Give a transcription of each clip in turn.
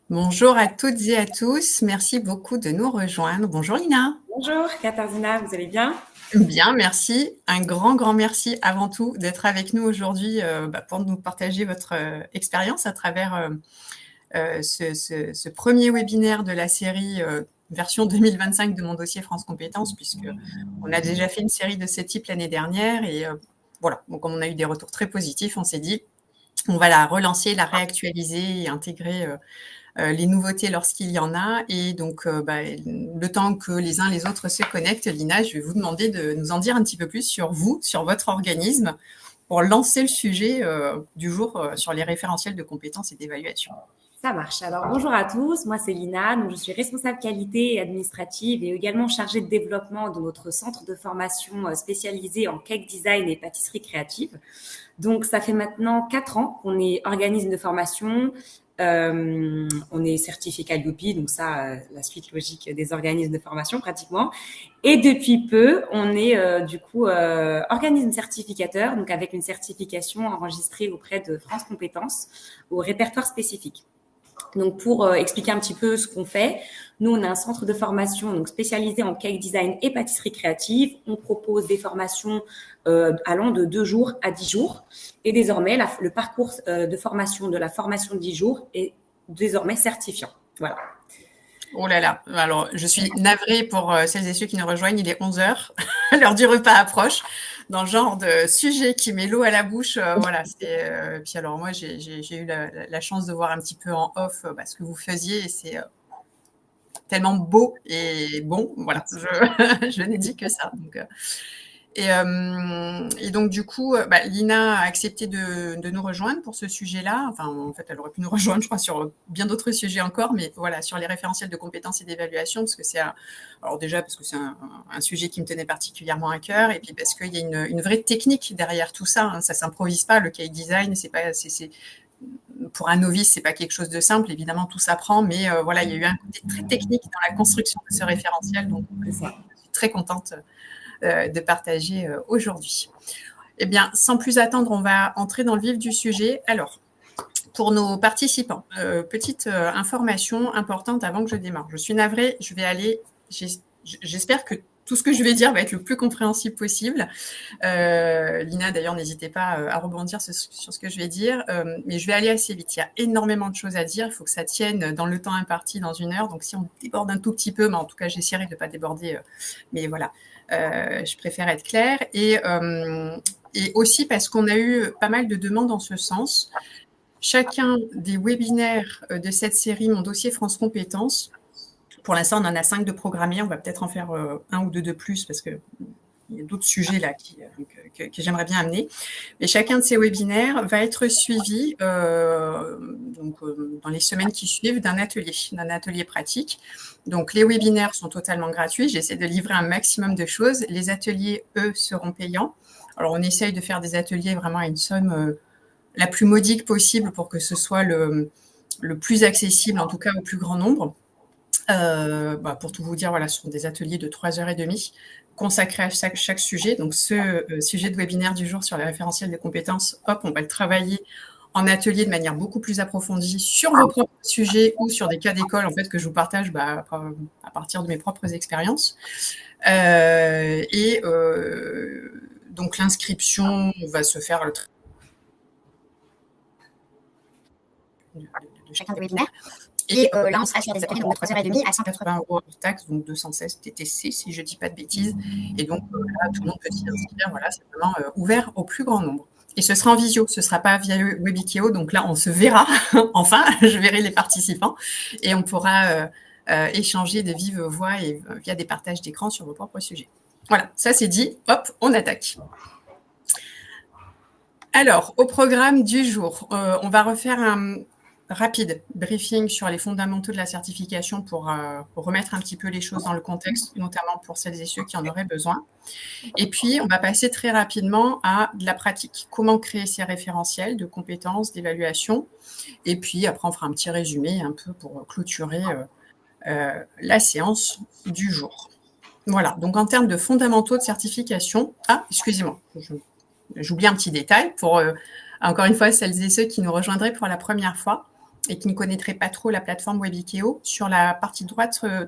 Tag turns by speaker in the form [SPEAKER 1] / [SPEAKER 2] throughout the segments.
[SPEAKER 1] Bonjour à toutes et à tous. Merci beaucoup de nous rejoindre. Bonjour Lina.
[SPEAKER 2] Bonjour Katarzyna, vous allez bien?
[SPEAKER 1] Bien, merci. Un grand merci avant tout d'être avec nous aujourd'hui pour nous partager votre expérience à travers ce premier webinaire de la série version 2025 de mon dossier France Compétences, puisque on a déjà fait une série de ce type l'année dernière et voilà. Donc, comme on a eu des retours très positifs, on s'est dit on va la relancer, la réactualiser et intégrer les nouveautés lorsqu'il y en a. Et donc, le temps que les uns les autres se connectent, Lina, je vais vous demander de nous en dire un petit peu plus sur vous, sur votre organisme, pour lancer le sujet du jour sur les référentiels de compétences et d'évaluation.
[SPEAKER 2] Ça marche. Alors bonjour à tous, moi c'est Lina, donc je suis responsable qualité et administrative et également chargée de développement de notre centre de formation spécialisé en cake design et pâtisserie créative. Donc ça fait maintenant 4 ans qu'on est organisme de formation. On est certifié Calliope, donc ça, la suite logique des organismes de formation pratiquement. Et depuis peu, on est organisme certificateur, donc avec une certification enregistrée auprès de France Compétences au répertoire spécifique. Donc, pour expliquer un petit peu ce qu'on fait, nous, on a un centre de formation donc spécialisé en cake design et pâtisserie créative. On propose des formations allant de 2 jours à 10 jours. Et désormais, le parcours de formation de la formation de 10 jours est désormais certifiant. Voilà.
[SPEAKER 1] Oh là là, alors je suis navrée pour celles et ceux qui nous rejoignent, il est 11h, l'heure du repas approche, dans le genre de sujet qui met l'eau à la bouche, voilà. Puis alors moi j'ai eu la chance de voir un petit peu en off ce que vous faisiez et c'est tellement beau et bon, voilà, je n'ai dit que ça. Et donc, du coup, Lina a accepté de nous rejoindre pour ce sujet-là. Enfin, en fait, elle aurait pu nous rejoindre, je crois, sur bien d'autres sujets encore, mais voilà, sur les référentiels de compétences et d'évaluation, parce que alors déjà, parce que c'est un sujet qui me tenait particulièrement à cœur, et puis parce qu'il y a une vraie technique derrière tout ça. Hein, ça s'improvise pas. Le cake design, pour un novice, c'est pas quelque chose de simple. Évidemment, tout s'apprend, mais voilà, il y a eu un côté très technique dans la construction de ce référentiel. Donc, je suis très contente de partager aujourd'hui. Eh bien, sans plus attendre, on va entrer dans le vif du sujet. Alors, pour nos participants, petite information importante avant que je démarre. Je suis navrée, j'espère que tout ce que je vais dire va être le plus compréhensible possible. Lina, d'ailleurs, n'hésitez pas à rebondir sur ce que je vais dire, mais je vais aller assez vite. Il y a énormément de choses à dire. Il faut que ça tienne dans le temps imparti, dans 1 heure. Donc, si on déborde un tout petit peu, mais en tout cas, j'essaierai de ne pas déborder. Mais voilà, je préfère être claire. Et aussi parce qu'on a eu pas mal de demandes en ce sens. Chacun des webinaires de cette série, mon dossier France Compétences, pour l'instant, on en a 5 de programmés. On va peut-être en faire 1 ou 2 de plus parce qu'il y a d'autres sujets là que j'aimerais bien amener. Mais chacun de ces webinaires va être suivi dans les semaines qui suivent d'un atelier pratique. Donc, les webinaires sont totalement gratuits. J'essaie de livrer un maximum de choses. Les ateliers, eux, seront payants. Alors, on essaye de faire des ateliers vraiment à une somme la plus modique possible pour que ce soit le plus accessible, en tout cas au plus grand nombre. Pour tout vous dire, voilà, ce sont des ateliers de 3h30 consacrés à chaque sujet. Donc, ce sujet de webinaire du jour sur les référentiels de compétences, hop, on va le travailler en atelier de manière beaucoup plus approfondie sur vos propres sujets ou sur des cas d'école, en fait, que je vous partage à partir de mes propres expériences. Donc, l'inscription va se faire de chacun des webinaires. Et là, on sera sur des ateliers de 3h30 à 180 € hors taxe, donc 216 TTC, si je ne dis pas de bêtises. Et donc, là, tout le monde peut s'y inscrire. Voilà, c'est vraiment ouvert au plus grand nombre. Et ce sera en visio, ce ne sera pas via Webikeo. Donc là, on se verra. Enfin, je verrai les participants. Et on pourra échanger de vive voix et via des partages d'écran sur vos propres sujets. Voilà, ça c'est dit. Hop, on attaque. Alors, au programme du jour, on va refaire un rapide briefing sur les fondamentaux de la certification pour remettre un petit peu les choses dans le contexte, notamment pour celles et ceux qui en auraient besoin. Et puis, on va passer très rapidement à de la pratique. Comment créer ces référentiels de compétences, d'évaluation. Et puis, après, on fera un petit résumé un peu pour clôturer la séance du jour. Voilà, donc en termes de fondamentaux de certification... Ah, excusez-moi, j'oublie un petit détail pour, encore une fois, celles et ceux qui nous rejoindraient pour la première fois. et qui ne connaîtrait pas trop la plateforme Webikeo, sur la partie droite, a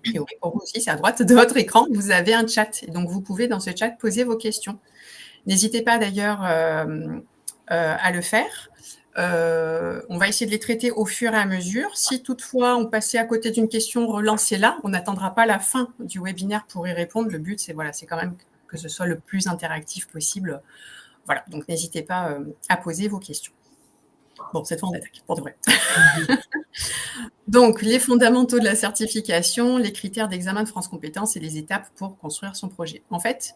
[SPEAKER 1] priori pour vous aussi, c'est à droite de votre écran, vous avez un chat. Et donc, vous pouvez dans ce chat poser vos questions. N'hésitez pas d'ailleurs à le faire. On va essayer de les traiter au fur et à mesure. Si toutefois on passait à côté d'une question, relancez-la. On n'attendra pas la fin du webinaire pour y répondre. Le but, c'est quand même que ce soit le plus interactif possible. Voilà, donc n'hésitez pas à poser vos questions. Bon, cette fois, on attaque, pour de vrai. Donc, les fondamentaux de la certification, les critères d'examen de France Compétences et les étapes pour construire son projet. En fait,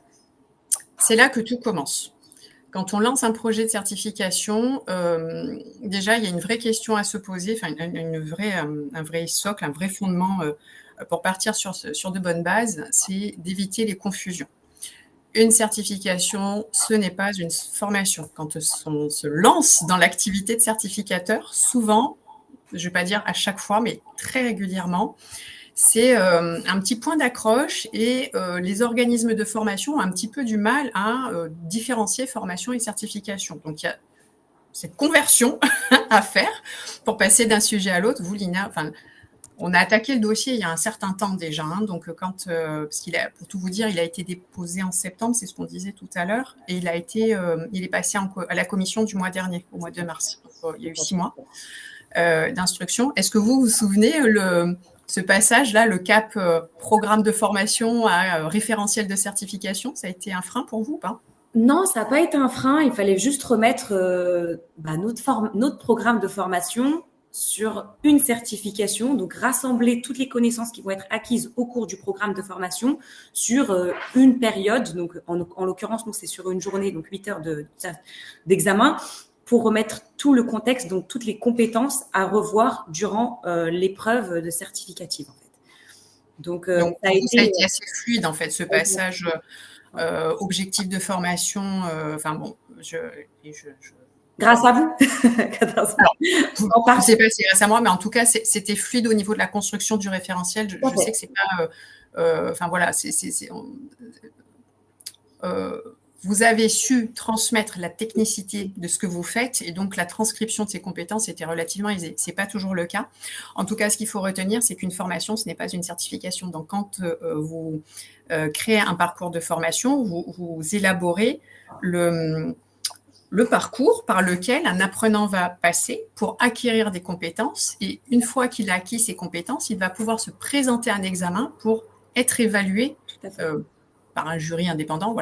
[SPEAKER 1] c'est là que tout commence. Quand on lance un projet de certification, déjà, il y a une vraie question à se poser, enfin, un vrai socle, un vrai fondement pour partir sur de bonnes bases, c'est d'éviter les confusions. Une certification, ce n'est pas une formation. Quand on se lance dans l'activité de certificateur, souvent, je ne vais pas dire à chaque fois, mais très régulièrement, c'est un petit point d'accroche et les organismes de formation ont un petit peu du mal à différencier formation et certification. Donc, il y a cette conversion à faire pour passer d'un sujet à l'autre. Vous, Lina, on a attaqué le dossier il y a un certain temps déjà. Donc, parce pour tout vous dire, il a été déposé en septembre, c'est ce qu'on disait tout à l'heure, et il est passé à la commission du mois dernier, au mois de mars. Donc, il y a eu 6 mois d'instruction. Est-ce que vous vous souvenez ce passage-là, le cap programme de formation à référentiel de certification, ça a été un frein pour vous ou pas?
[SPEAKER 2] Non, ça n'a pas été un frein. Il fallait juste remettre notre programme de formation sur une certification, donc rassembler toutes les connaissances qui vont être acquises au cours du programme de formation sur une période. Donc, en l'occurrence, nous, c'est sur une journée, donc 8 heures d'examen, pour remettre tout le contexte, donc toutes les compétences à revoir durant l'épreuve de certificative. En fait. Donc,
[SPEAKER 1] ça a été assez fluide, en fait, ce passage objectif de formation.
[SPEAKER 2] Grâce à vous.
[SPEAKER 1] Alors, je ne sais pas si c'est grâce à moi, mais en tout cas, c'était fluide au niveau de la construction du référentiel. Je sais que c'est pas... vous avez su transmettre la technicité de ce que vous faites et donc la transcription de ces compétences était relativement aisée. Ce n'est pas toujours le cas. En tout cas, ce qu'il faut retenir, c'est qu'une formation, ce n'est pas une certification. Donc, quand vous créez un parcours de formation, vous élaborez le parcours par lequel un apprenant va passer pour acquérir des compétences. Et une fois qu'il a acquis ces compétences, il va pouvoir se présenter à un examen pour être évalué par un jury indépendant,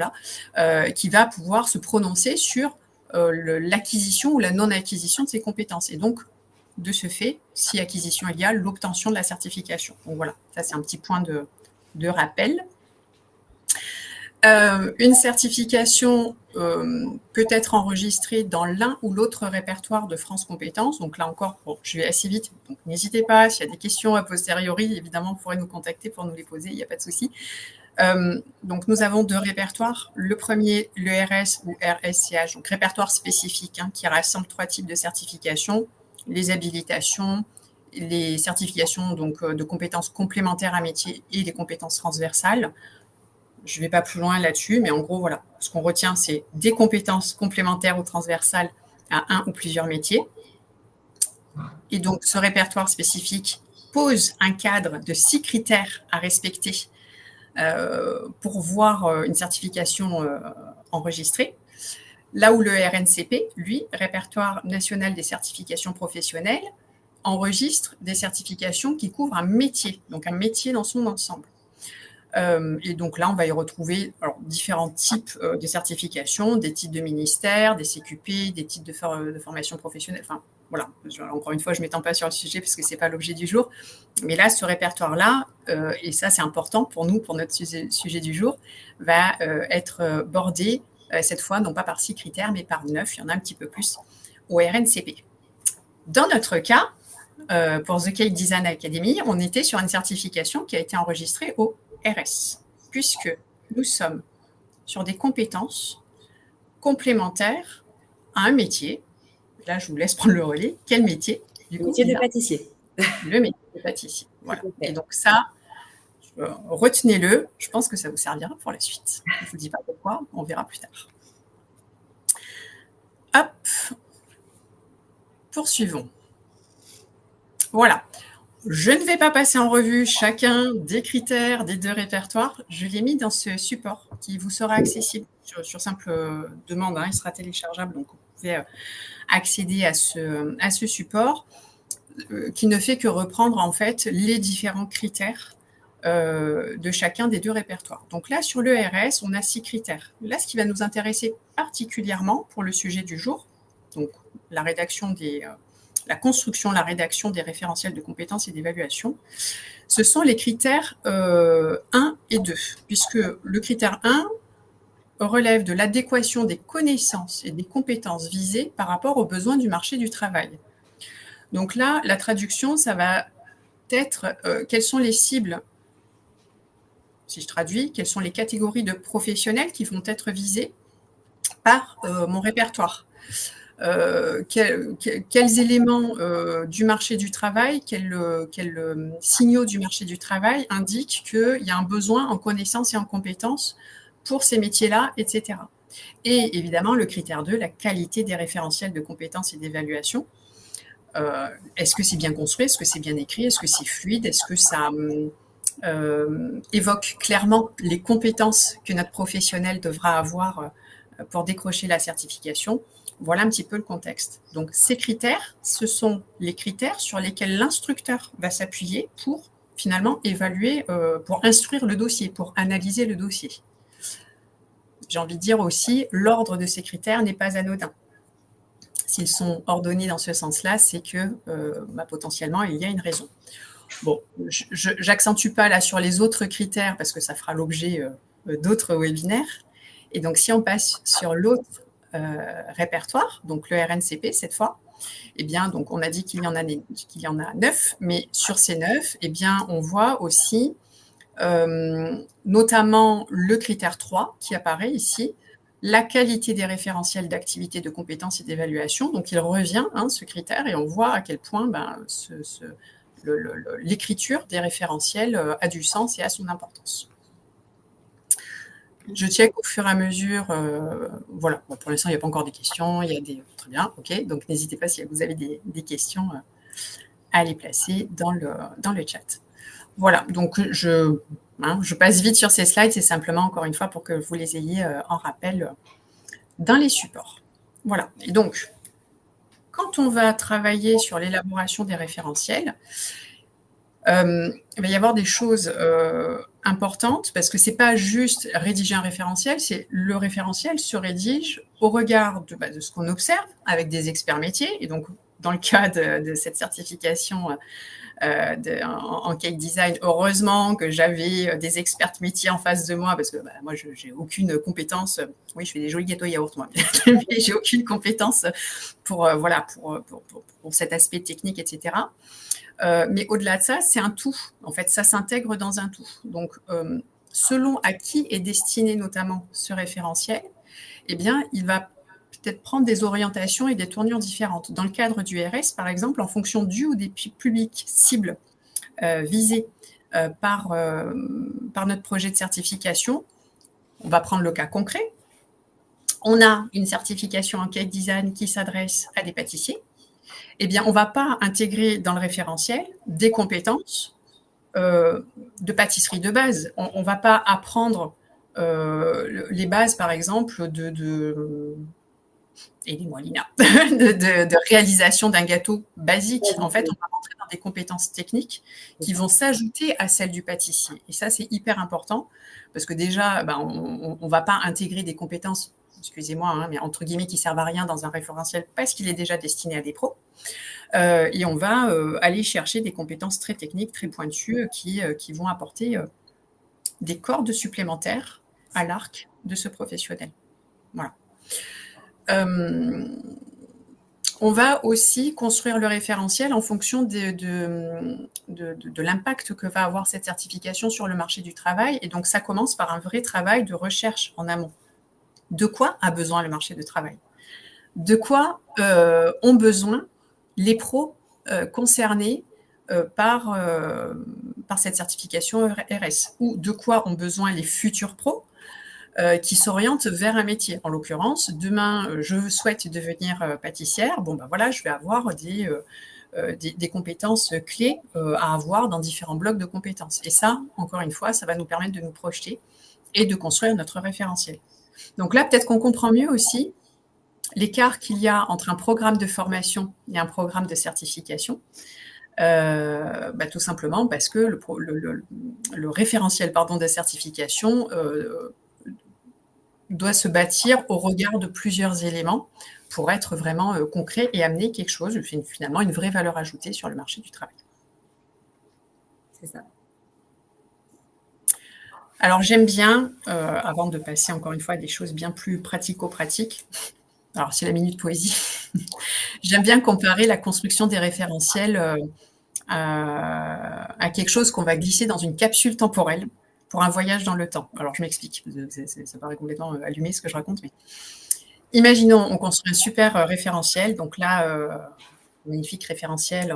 [SPEAKER 1] qui va pouvoir se prononcer sur l'acquisition ou la non-acquisition de ces compétences. Et donc, de ce fait, si acquisition il y a, l'obtention de la certification. Donc voilà, ça c'est un petit point de rappel. Une certification peut être enregistrée dans l'un ou l'autre répertoire de France Compétences. Donc là encore, je vais assez vite. Donc n'hésitez pas, s'il y a des questions a posteriori, évidemment, vous pourrez nous contacter pour nous les poser, il n'y a pas de souci. Donc nous avons 2 répertoires. Le premier, le RS ou RSCH, donc répertoire spécifique, qui rassemble 3 types de certifications, les habilitations, les certifications donc, de compétences complémentaires à métier et les compétences transversales. Je ne vais pas plus loin là-dessus, mais en gros, voilà, ce qu'on retient, c'est des compétences complémentaires ou transversales à un ou plusieurs métiers. Et donc, ce répertoire spécifique pose un cadre de 6 critères à respecter pour voir une certification enregistrée. Là où le RNCP, lui, Répertoire national des certifications professionnelles, enregistre des certifications qui couvrent un métier, donc un métier dans son ensemble. Et donc là, on va y retrouver différents types de certifications, des titres de ministère, des CQP, des titres de formation professionnelle. Enfin, voilà, encore une fois, je ne m'étends pas sur le sujet parce que ce n'est pas l'objet du jour. Mais là, ce répertoire-là, et ça c'est important pour nous, pour notre sujet du jour, va être bordé cette fois, non pas par 6 critères, mais par 9, il y en a un petit peu plus, au RNCP. Dans notre cas, pour The Cake Design Academy, on était sur une certification qui a été enregistrée au RS, puisque nous sommes sur des compétences complémentaires à un métier. Là, je vous laisse prendre le relais. Quel métier?
[SPEAKER 2] Le métier de pâtissier.
[SPEAKER 1] Le métier de pâtissier. Voilà. Et donc ça, retenez-le. Je pense que ça vous servira pour la suite. Je ne vous dis pas pourquoi, on verra plus tard. Hop. Poursuivons. Voilà. Je ne vais pas passer en revue chacun des critères des 2 répertoires. Je l'ai mis dans ce support qui vous sera accessible sur simple demande. Il sera téléchargeable, donc vous pouvez accéder à ce support qui ne fait que reprendre en fait les différents critères de chacun des 2 répertoires. Donc là, sur le RS, on a 6 critères. Là, ce qui va nous intéresser particulièrement pour le sujet du jour, donc la construction, la rédaction des référentiels de compétences et d'évaluation, ce sont les critères 1 et 2, puisque le critère 1 relève de l'adéquation des connaissances et des compétences visées par rapport aux besoins du marché du travail. Donc là, la traduction, ça va être quelles sont les cibles, si je traduis, quelles sont les catégories de professionnels qui vont être visées par mon répertoire. Quels éléments du marché du travail, quels signaux du marché du travail indiquent qu'il y a un besoin en connaissances et en compétences pour ces métiers-là, etc. Et évidemment, le critère 2, la qualité des référentiels de compétences et d'évaluation. Est-ce que c'est bien construit? Est-ce que c'est bien écrit? Est-ce que c'est fluide? Est-ce que ça évoque clairement les compétences que notre professionnel devra avoir pour décrocher la certification? Voilà un petit peu le contexte. Donc, ces critères, ce sont les critères sur lesquels l'instructeur va s'appuyer pour finalement évaluer, pour instruire le dossier, pour analyser le dossier. J'ai envie de dire aussi, l'ordre de ces critères n'est pas anodin. S'ils sont ordonnés dans ce sens-là, c'est que potentiellement, il y a une raison. Bon, je n'accentue pas là sur les autres critères parce que ça fera l'objet d'autres webinaires. Et donc, si on passe sur l'autre répertoire, donc le RNCP cette fois, eh bien, donc on a dit qu'il y en a 9, mais sur ces 9, eh bien, on voit aussi notamment le critère 3 qui apparaît ici, la qualité des référentiels d'activité, de compétences et d'évaluation. Donc, il revient, ce critère, et on voit à quel point l'écriture des référentiels a du sens et a son importance. Je check au fur et à mesure. Voilà. Bon, pour l'instant, il n'y a pas encore des questions. Il y a des... Très bien, ok. Donc, n'hésitez pas si vous avez des questions à les placer dans le chat. Voilà. Donc, je passe vite sur ces slides. C'est simplement, encore une fois, pour que vous les ayez en rappel dans les supports. Voilà. Et donc, quand on va travailler sur l'élaboration des référentiels, il va y avoir des choses importantes parce que ce n'est pas juste rédiger un référentiel, c'est le référentiel se rédige au regard de ce qu'on observe avec des experts métiers. Et donc, dans le cas de cette certification en cake design, heureusement que j'avais des expertes métiers en face de moi parce que moi, je n'ai aucune compétence. Oui, je fais des jolis gâteaux yaourt, moi, mais j'ai aucune compétence pour cet aspect technique, etc. Mais au-delà de ça, c'est un tout. En fait, ça s'intègre dans un tout. Donc, selon à qui est destiné notamment ce référentiel, eh bien, il va peut-être prendre des orientations et des tournures différentes. Dans le cadre du RS, par exemple, en fonction du ou des publics cibles visés par notre projet de certification, on va prendre le cas concret. On a une certification en cake design qui s'adresse à des pâtissiers. Eh bien, on ne va pas intégrer dans le référentiel des compétences de pâtisserie de base. On ne va pas apprendre les bases, par exemple, aidez-moi, Lina, de réalisation d'un gâteau basique. En fait, on va rentrer dans des compétences techniques qui vont s'ajouter à celles du pâtissier. Et ça, c'est hyper important parce que déjà, on ne va pas intégrer des compétences, excusez-moi, mais entre guillemets, qui servent à rien dans un référentiel parce qu'il est déjà destiné à des pros. Et on va aller chercher des compétences très techniques, très pointues, qui vont apporter des cordes supplémentaires à l'arc de ce professionnel. Voilà. On va aussi construire le référentiel en fonction de l'impact que va avoir cette certification sur le marché du travail. Et donc, ça commence par un vrai travail de recherche en amont. De quoi a besoin le marché du travail? De quoi ont besoin les pros concernés par cette certification RS? Ou de quoi ont besoin les futurs pros qui s'orientent vers un métier. En l'occurrence, demain, je souhaite devenir pâtissière. Bon, voilà, je vais avoir des compétences clés à avoir dans différents blocs de compétences. Et ça, encore une fois, ça va nous permettre de nous projeter et de construire notre référentiel. Donc là, peut-être qu'on comprend mieux aussi l'écart qu'il y a entre un programme de formation et un programme de certification. Tout simplement parce que le référentiel de certification doit se bâtir au regard de plusieurs éléments pour être vraiment concret et amener quelque chose, finalement une vraie valeur ajoutée sur le marché du travail.
[SPEAKER 2] C'est ça.
[SPEAKER 1] Alors j'aime bien, avant de passer encore une fois à des choses bien plus pratico-pratiques, alors c'est la minute poésie, j'aime bien comparer la construction des référentiels à quelque chose qu'on va glisser dans une capsule temporelle pour un voyage dans le temps. Alors je m'explique, ça paraît complètement allumé ce que je raconte, mais imaginons on construit un super référentiel, donc là, magnifique référentiel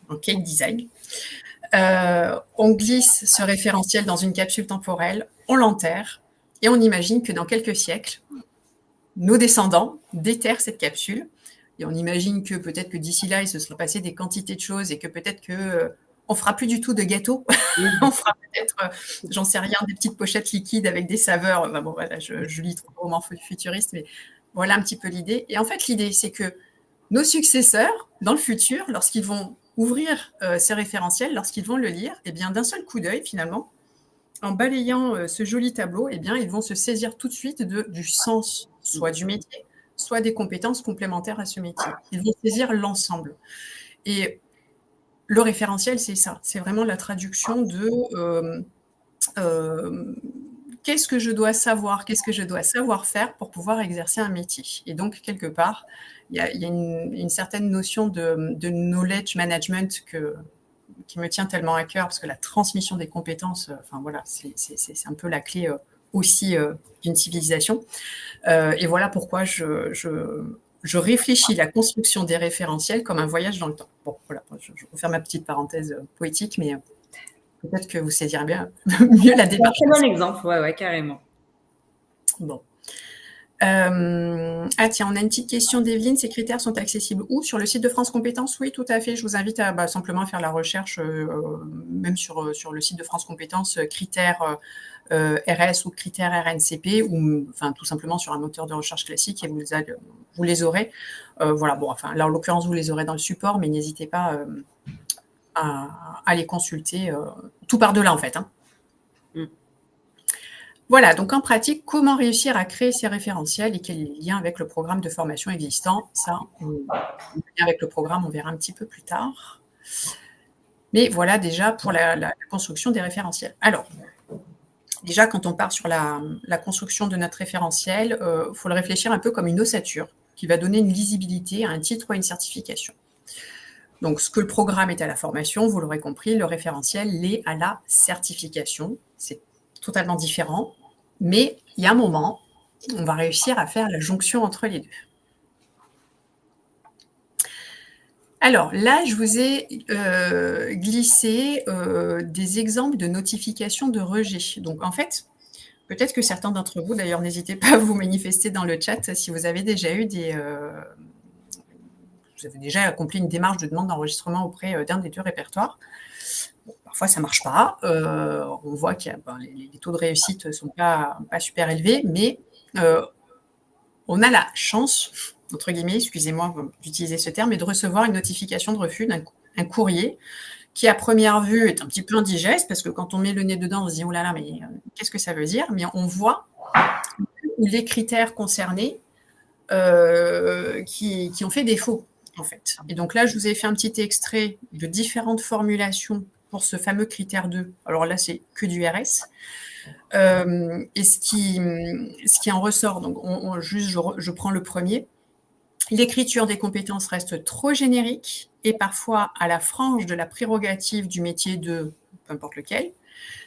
[SPEAKER 1] en cake design. On glisse ce référentiel dans une capsule temporelle, on l'enterre et on imagine que dans quelques siècles, nos descendants déterrent cette capsule et on imagine que peut-être que d'ici là, il se sera passé des quantités de choses et que peut-être que on fera plus du tout de gâteaux. On fera peut-être, j'en sais rien, des petites pochettes liquides avec des saveurs. Enfin, bon, voilà, je lis trop roman futuriste, mais voilà un petit peu l'idée. Et en fait, l'idée, c'est que nos successeurs, dans le futur, lorsqu'ils vont ouvrir ces référentiels, lorsqu'ils vont le lire, eh bien, d'un seul coup d'œil, finalement, en balayant ce joli tableau, eh bien, ils vont se saisir tout de suite du sens, soit du métier, soit des compétences complémentaires à ce métier. Ils vont saisir l'ensemble. Et le référentiel, c'est ça. C'est vraiment la traduction de qu'est-ce que je dois savoir, qu'est-ce que je dois savoir faire pour pouvoir exercer un métier. Et donc, quelque part, il y a une certaine notion de knowledge management qui me tient tellement à cœur, parce que la transmission des compétences, c'est un peu la clé aussi d'une civilisation. Et voilà pourquoi je réfléchis la construction des référentiels comme un voyage dans le temps. Bon, voilà, je vais faire ma petite parenthèse poétique, mais peut-être que vous saisirez bien mieux la démarche.
[SPEAKER 2] C'est un très bon exemple, ouais, carrément.
[SPEAKER 1] Bon. Tiens, on a une petite question d'Evelyne. Ces critères sont accessibles où? Sur le site de France Compétences? Oui, tout à fait. Je vous invite à simplement faire la recherche, même sur le site de France Compétences, critères RS ou critères RNCP, ou enfin tout simplement sur un moteur de recherche classique, et vous les aurez. Voilà, bon, enfin là en l'occurrence vous les aurez dans le support, mais n'hésitez pas à les consulter tout par-delà en fait. Hein. Voilà, donc en pratique, comment réussir à créer ces référentiels et quel est le lien avec le programme de formation existant? Ça, le lien avec le programme, on verra un petit peu plus tard. Mais voilà déjà pour la construction des référentiels. Alors, déjà, quand on part sur la construction de notre référentiel, il faut le réfléchir un peu comme une ossature qui va donner une lisibilité à un titre ou à une certification. Donc, ce que le programme est à la formation, vous l'aurez compris, le référentiel l'est à la certification. C'est totalement différent, mais il y a un moment, on va réussir à faire la jonction entre les deux. Alors là, je vous ai glissé des exemples de notifications de rejet. Donc en fait, peut-être que certains d'entre vous, d'ailleurs, n'hésitez pas à vous manifester dans le chat si vous avez déjà eu vous avez déjà accompli une démarche de demande d'enregistrement auprès d'un des deux répertoires. Bon, parfois, ça ne marche pas. On voit que les taux de réussite ne sont pas super élevés, mais on a la chance, entre guillemets, excusez-moi d'utiliser ce terme, mais de recevoir une notification de refus d'un courrier qui, à première vue, est un petit peu indigeste, parce que quand on met le nez dedans, on se dit « Oh là là, mais qu'est-ce que ça veut dire ?» Mais on voit les critères concernés qui ont fait défaut, en fait. Et donc là, je vous ai fait un petit extrait de différentes formulations pour ce fameux critère 2. Alors là, c'est que du RS. Et ce qui en ressort, donc je prends le premier. L'écriture des compétences reste trop générique et parfois à la frange de la prérogative du métier de peu importe lequel,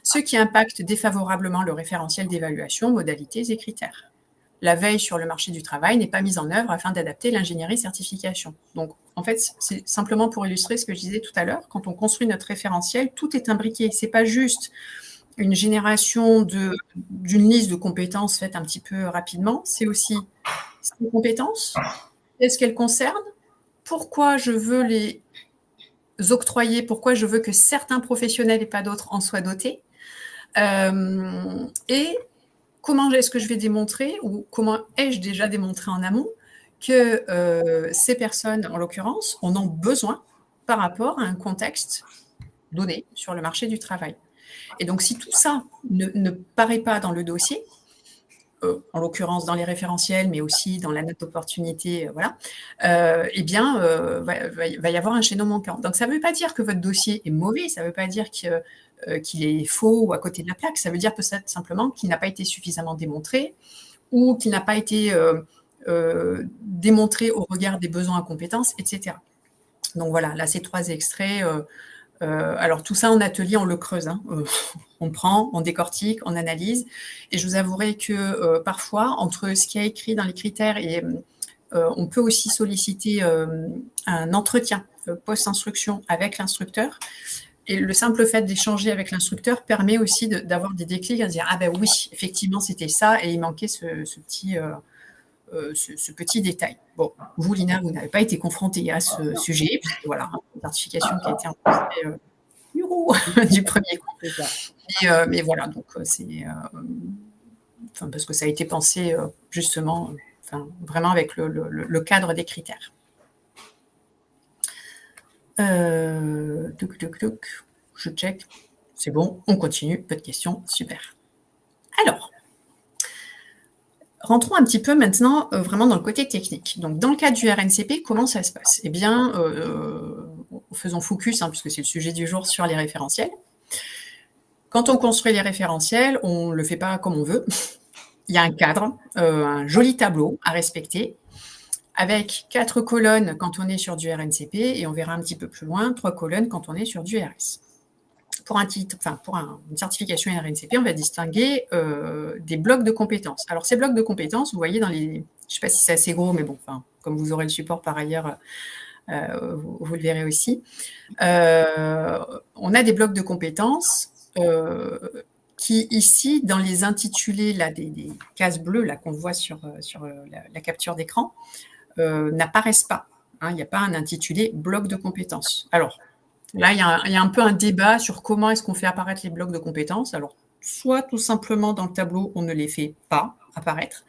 [SPEAKER 1] ce qui impacte défavorablement le référentiel d'évaluation, modalités et critères. La veille sur le marché du travail n'est pas mise en œuvre afin d'adapter l'ingénierie certification. Donc, en fait, c'est simplement pour illustrer ce que je disais tout à l'heure. Quand on construit notre référentiel, tout est imbriqué. C'est pas juste une génération d'une liste de compétences faite un petit peu rapidement. C'est aussi ces compétences, qu'est-ce qu'elles concernent, pourquoi je veux les octroyer, pourquoi je veux que certains professionnels et pas d'autres en soient dotés, et comment est-ce que je vais démontrer, ou comment ai-je déjà démontré en amont que ces personnes, en l'occurrence, en ont besoin par rapport à un contexte donné sur le marché du travail. Et donc, si tout ça ne paraît pas dans le dossier, en l'occurrence dans les référentiels, mais aussi dans la note d'opportunité, voilà, eh bien, va y avoir un chaînon manquant. Donc, ça ne veut pas dire que votre dossier est mauvais, ça ne veut pas dire qu'il est faux ou à côté de la plaque, ça veut dire peut-être simplement qu'il n'a pas été suffisamment démontré ou qu'il n'a pas été démontré au regard des besoins en compétences, etc. Donc voilà, là, ces 3 extraits. Alors tout ça en atelier, on le creuse. Hein. On prend, on décortique, on analyse. Et je vous avouerai que parfois, entre ce qui est écrit dans les critères et on peut aussi solliciter un entretien post-instruction avec l'instructeur. Et le simple fait d'échanger avec l'instructeur permet aussi d'avoir des déclics, à se dire « Ah ben oui, effectivement, c'était ça » et il manquait ce petit détail. Bon, vous, Lina, vous n'avez pas été confrontée à ce sujet, puisque voilà, une certification qui a été imposée du premier coup. Mais voilà, donc c'est parce que ça a été pensé justement, vraiment avec le cadre des critères. Je check, c'est bon, on continue, pas de questions, super. Alors, rentrons un petit peu maintenant vraiment dans le côté technique. Donc, dans le cadre du RNCP, comment ça se passe? Eh bien, faisons focus, puisque c'est le sujet du jour, sur les référentiels. Quand on construit les référentiels, on ne le fait pas comme on veut. Il y a un cadre, un joli tableau à respecter, avec 4 colonnes quand on est sur du RNCP, et on verra un petit peu plus loin, 3 colonnes quand on est sur du RS. Pour une certification RNCP, on va distinguer des blocs de compétences. Alors, ces blocs de compétences, vous voyez dans les... Je ne sais pas si c'est assez gros, mais bon, comme vous aurez le support par ailleurs, vous le verrez aussi. On a des blocs de compétences qui, ici, dans les intitulés là, des cases bleues là, qu'on voit sur la capture d'écran, n'apparaissent pas. Il n'y a pas un intitulé « bloc de compétences ». Alors, là, il y a un peu un débat sur comment est-ce qu'on fait apparaître les blocs de compétences. Alors, soit tout simplement dans le tableau, on ne les fait pas apparaître,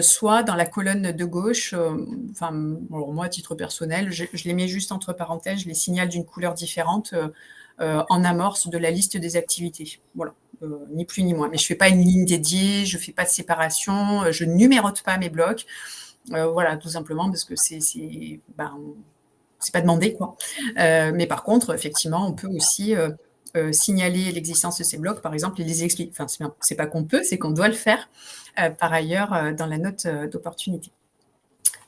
[SPEAKER 1] soit dans la colonne de gauche, alors moi, à titre personnel, je les mets juste entre parenthèses, je les signale d'une couleur différente en amorce de la liste des activités. Voilà, ni plus ni moins. Mais je ne fais pas une ligne dédiée, je ne fais pas de séparation, je ne numérote pas mes blocs. Voilà, tout simplement parce que c'est pas demandé, quoi. Mais par contre, effectivement, on peut aussi signaler l'existence de ces blocs, par exemple, et les expliquer. Enfin, c'est pas qu'on peut, c'est qu'on doit le faire, par ailleurs, dans la note d'opportunité.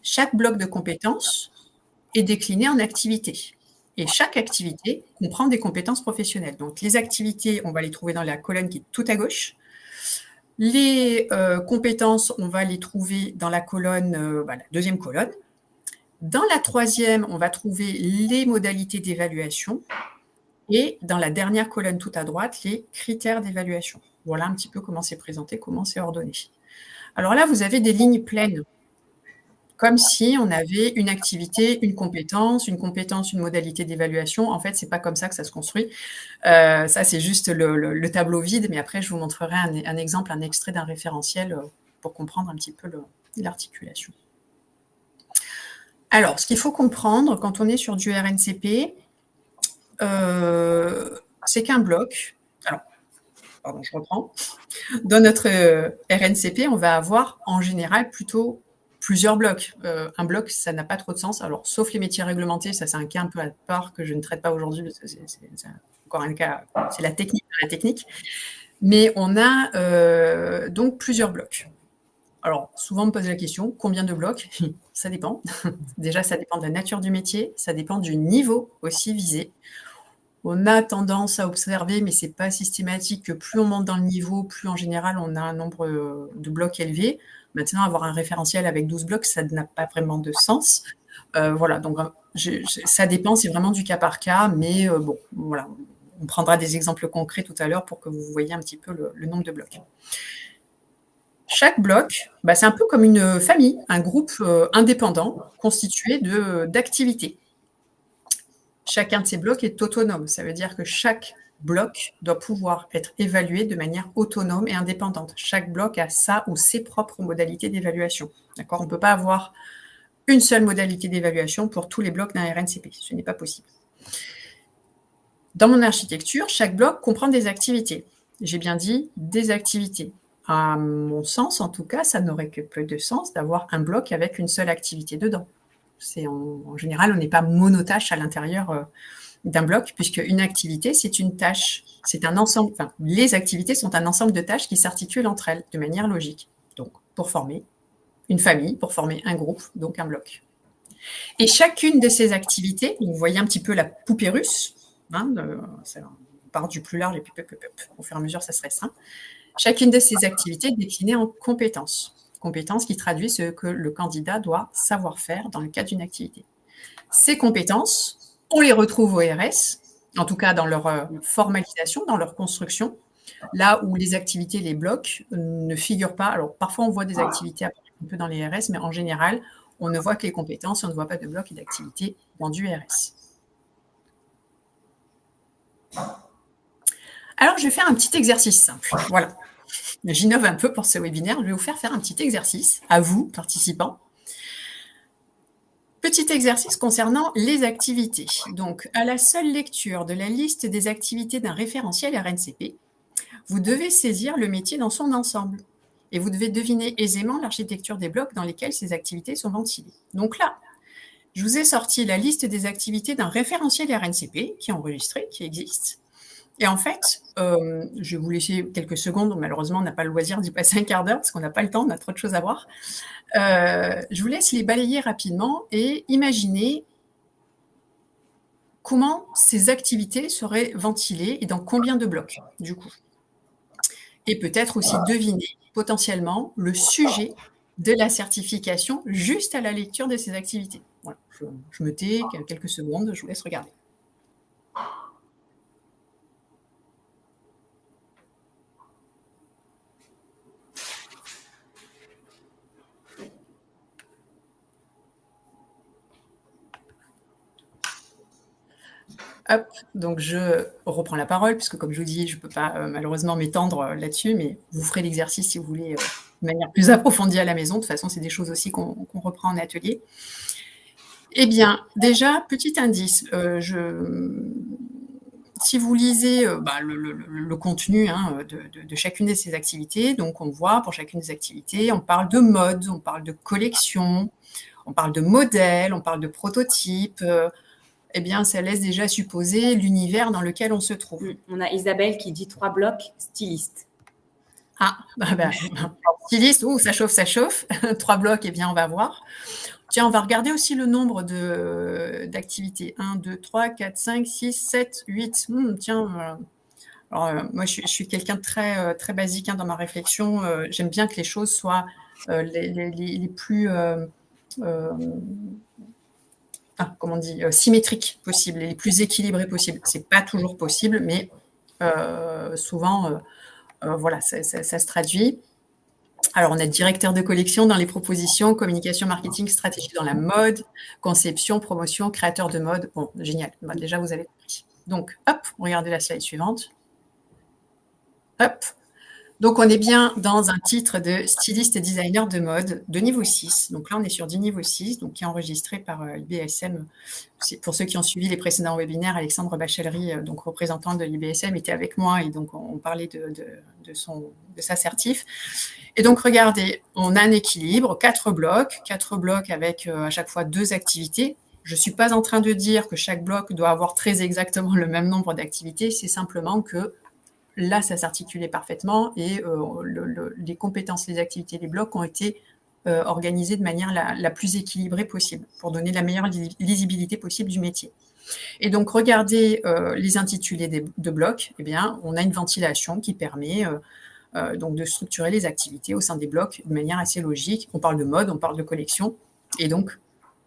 [SPEAKER 1] Chaque bloc de compétences est décliné en activités. Et chaque activité comprend des compétences professionnelles. Donc, les activités, on va les trouver dans la colonne qui est tout à gauche. Les compétences, on va les trouver dans la colonne, la deuxième colonne. Dans la troisième, on va trouver les modalités d'évaluation. Et dans la dernière colonne tout à droite, les critères d'évaluation. Voilà un petit peu comment c'est présenté, comment c'est ordonné. Alors là, vous avez des lignes pleines, comme si on avait une activité, une compétence, une modalité d'évaluation. En fait, ce n'est pas comme ça que ça se construit. Ça, c'est juste le tableau vide, mais après, je vous montrerai un exemple, un extrait d'un référentiel pour comprendre un petit peu l'articulation. Alors, ce qu'il faut comprendre quand on est sur du RNCP, c'est qu'un bloc, alors, pardon, je reprends, dans notre RNCP, on va avoir en général plutôt plusieurs blocs. Un bloc, ça n'a pas trop de sens, alors sauf les métiers réglementés, ça c'est un cas un peu à part que je ne traite pas aujourd'hui, parce que c'est encore un cas, c'est la technique, mais on a donc plusieurs blocs. Alors, souvent, on me pose la question, combien de blocs? Ça dépend. Déjà, ça dépend de la nature du métier, ça dépend du niveau aussi visé. On a tendance à observer, mais ce n'est pas systématique, que plus on monte dans le niveau, plus en général, on a un nombre de blocs élevé. Maintenant, avoir un référentiel avec 12 blocs, ça n'a pas vraiment de sens. Voilà, donc ça dépend, c'est vraiment du cas par cas, mais bon, voilà, on prendra des exemples concrets tout à l'heure pour que vous voyez un petit peu le nombre de blocs. Chaque bloc, c'est un peu comme une famille, un groupe indépendant constitué d'activités. Chacun de ces blocs est autonome. Ça veut dire que chaque bloc doit pouvoir être évalué de manière autonome et indépendante. Chaque bloc a sa ou ses propres modalités d'évaluation. D'accord ? On ne peut pas avoir une seule modalité d'évaluation pour tous les blocs d'un RNCP. Ce n'est pas possible. Dans mon architecture, chaque bloc comprend des activités. J'ai bien dit des activités. À mon sens, en tout cas, ça n'aurait que peu de sens d'avoir un bloc avec une seule activité dedans. En général, on n'est pas monotâche à l'intérieur d'un bloc, puisque une activité, c'est une tâche. C'est un ensemble. Enfin, les activités sont un ensemble de tâches qui s'articulent entre elles de manière logique. Donc, pour former une famille, pour former un groupe, donc un bloc. Et chacune de ces activités, vous voyez un petit peu la poupée russe, on part du plus large et puis au fur et à mesure, ça se restreint. Chacune de ces activités est déclinée en compétences. Compétences qui traduisent ce que le candidat doit savoir faire dans le cadre d'une activité. Ces compétences, on les retrouve au RS, en tout cas dans leur formalisation, dans leur construction, là où les activités, les blocs ne figurent pas. Alors parfois on voit des activités un peu dans les RS, mais en général, on ne voit que les compétences, on ne voit pas de blocs et d'activités dans du RS. Alors, je vais faire un petit exercice simple. Voilà. J'innove un peu pour ce webinaire. Je vais vous faire un petit exercice, à vous, participants. Petit exercice concernant les activités. Donc, à la seule lecture de la liste des activités d'un référentiel RNCP, vous devez saisir le métier dans son ensemble. Et vous devez deviner aisément l'architecture des blocs dans lesquels ces activités sont ventilées. Donc là, je vous ai sorti la liste des activités d'un référentiel RNCP qui est enregistré, qui existe. Et en fait, je vais vous laisser quelques secondes. Malheureusement, on n'a pas le loisir d'y passer un quart d'heure parce qu'on n'a pas le temps, on a trop de choses à voir. Je vous laisse les balayer rapidement et imaginer comment ces activités seraient ventilées et dans combien de blocs, du coup. Et peut-être aussi deviner potentiellement le sujet de la certification juste à la lecture de ces activités. Voilà, je me tais quelques secondes, je vous laisse regarder. Hop, donc je reprends la parole, puisque comme je vous dis, je ne peux pas malheureusement m'étendre là-dessus, mais vous ferez l'exercice si vous voulez de manière plus approfondie à la maison. De toute façon, c'est des choses aussi qu'on reprend en atelier. Eh bien, déjà, petit indice, si vous lisez le contenu de chacune de ces activités, donc on voit pour chacune des activités, on parle de mode, on parle de collection, on parle de modèle, on parle de prototype. Eh bien, ça laisse déjà supposer l'univers dans lequel on se trouve.
[SPEAKER 2] On a Isabelle qui dit 3 blocs, styliste.
[SPEAKER 1] Ah, styliste, ça chauffe, ça chauffe. 3 blocs, eh bien, on va voir. Tiens, on va regarder aussi le nombre d'activités. 1, 2, 3, 4, 5, 6, 7, 8. Tiens, alors, moi, je suis quelqu'un de très, très basique dans ma réflexion. J'aime bien que les choses soient les plus... comment on dit, symétriques possibles, les plus équilibrés possibles. Ce n'est pas toujours possible, mais souvent, voilà, ça se traduit. Alors, on a directeur de collection dans les propositions, communication, marketing, stratégie dans la mode, conception, promotion, créateur de mode. Bon, génial. Déjà, vous avez compris. Donc, hop, regardez la slide suivante. Hop. Donc, on est bien dans un titre de styliste et designer de mode de niveau 6. Donc là, on est sur du niveau 6, donc qui est enregistré par l'IBSM. Pour ceux qui ont suivi les précédents webinaires, Alexandre Bachellery, donc représentant de l'IBSM, était avec moi et donc on parlait de sa certif. Et donc, regardez, on a un équilibre, 4 blocs avec à chaque fois 2 activités. Je ne suis pas en train de dire que chaque bloc doit avoir très exactement le même nombre d'activités, c'est simplement que là, ça s'articulait parfaitement et les compétences, les activités, les blocs ont été organisés de manière la plus équilibrée possible pour donner la meilleure lisibilité possible du métier. Et donc, regardez les intitulés de blocs. Eh bien, on a une ventilation qui permet donc de structurer les activités au sein des blocs de manière assez logique. On parle de mode, on parle de collection. Et donc,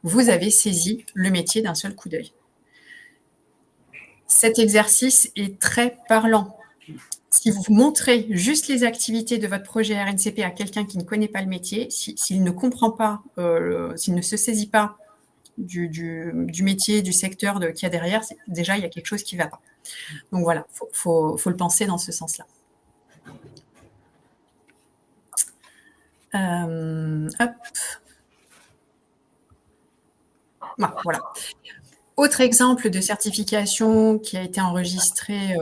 [SPEAKER 1] vous avez saisi le métier d'un seul coup d'œil. Cet exercice est très parlant. Si vous montrez juste les activités de votre projet RNCP à quelqu'un qui ne connaît pas le métier, s'il ne comprend pas, s'il ne se saisit pas du métier, du secteur qu'il y a derrière, déjà, il y a quelque chose qui ne va pas. Donc voilà, faut le penser dans ce sens-là. Hop. Voilà. Autre exemple de certification qui a été enregistré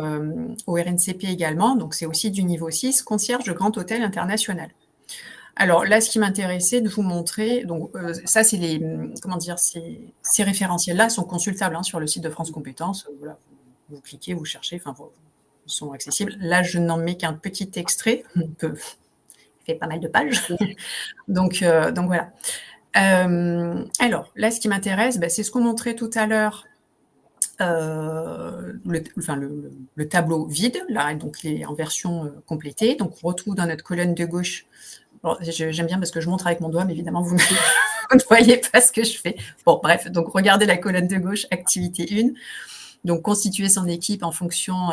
[SPEAKER 1] au RNCP également, donc c'est aussi du niveau 6, concierge de grand hôtel international. Alors là, ce qui m'intéressait de vous montrer, donc ça, c'est ces référentiels-là sont consultables sur le site de France Compétences. Voilà, vous cliquez, vous cherchez, enfin, ils sont accessibles. Là, je n'en mets qu'un petit extrait, il fait pas mal de pages. donc voilà. Alors, là, ce qui m'intéresse, c'est ce qu'on montrait tout à l'heure, le tableau vide, là, donc il est en version complétée. Donc, on retrouve dans notre colonne de gauche. J'aime bien parce que je montre avec mon doigt, mais évidemment, vous ne voyez pas ce que je fais. Bon, bref, donc regardez la colonne de gauche, activité 1. Donc, constituer son équipe en fonction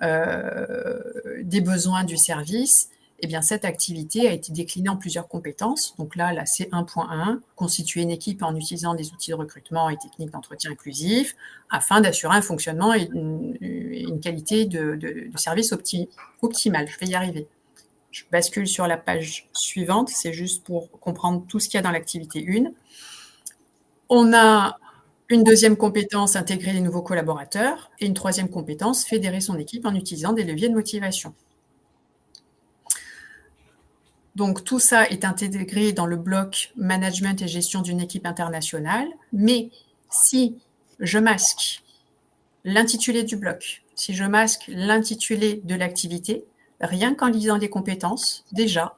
[SPEAKER 1] des besoins du service. Eh bien, cette activité a été déclinée en plusieurs compétences. Donc là, c'est 1.1, constituer une équipe en utilisant des outils de recrutement et techniques d'entretien inclusif afin d'assurer un fonctionnement et une qualité de service optimale. Je vais y arriver. Je bascule sur la page suivante, c'est juste pour comprendre tout ce qu'il y a dans l'activité 1. On a une deuxième compétence, intégrer les nouveaux collaborateurs, et une troisième compétence, fédérer son équipe en utilisant des leviers de motivation. Donc, tout ça est intégré dans le bloc management et gestion d'une équipe internationale, mais si je masque l'intitulé du bloc, si je masque l'intitulé de l'activité, rien qu'en lisant les compétences, déjà,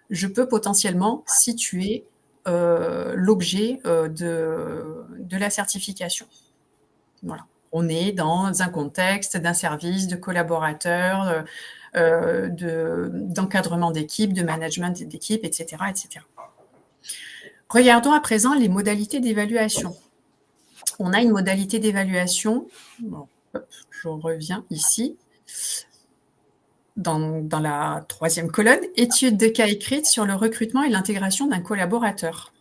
[SPEAKER 1] je peux potentiellement situer l'objet de la certification. Voilà. On est dans un contexte d'un service, de collaborateurs, d'encadrement d'équipe, de management d'équipe, etc., etc. Regardons à présent les modalités d'évaluation. On a une modalité d'évaluation, bon, je reviens ici, dans la troisième colonne, étude de cas écrite sur le recrutement et l'intégration d'un collaborateur.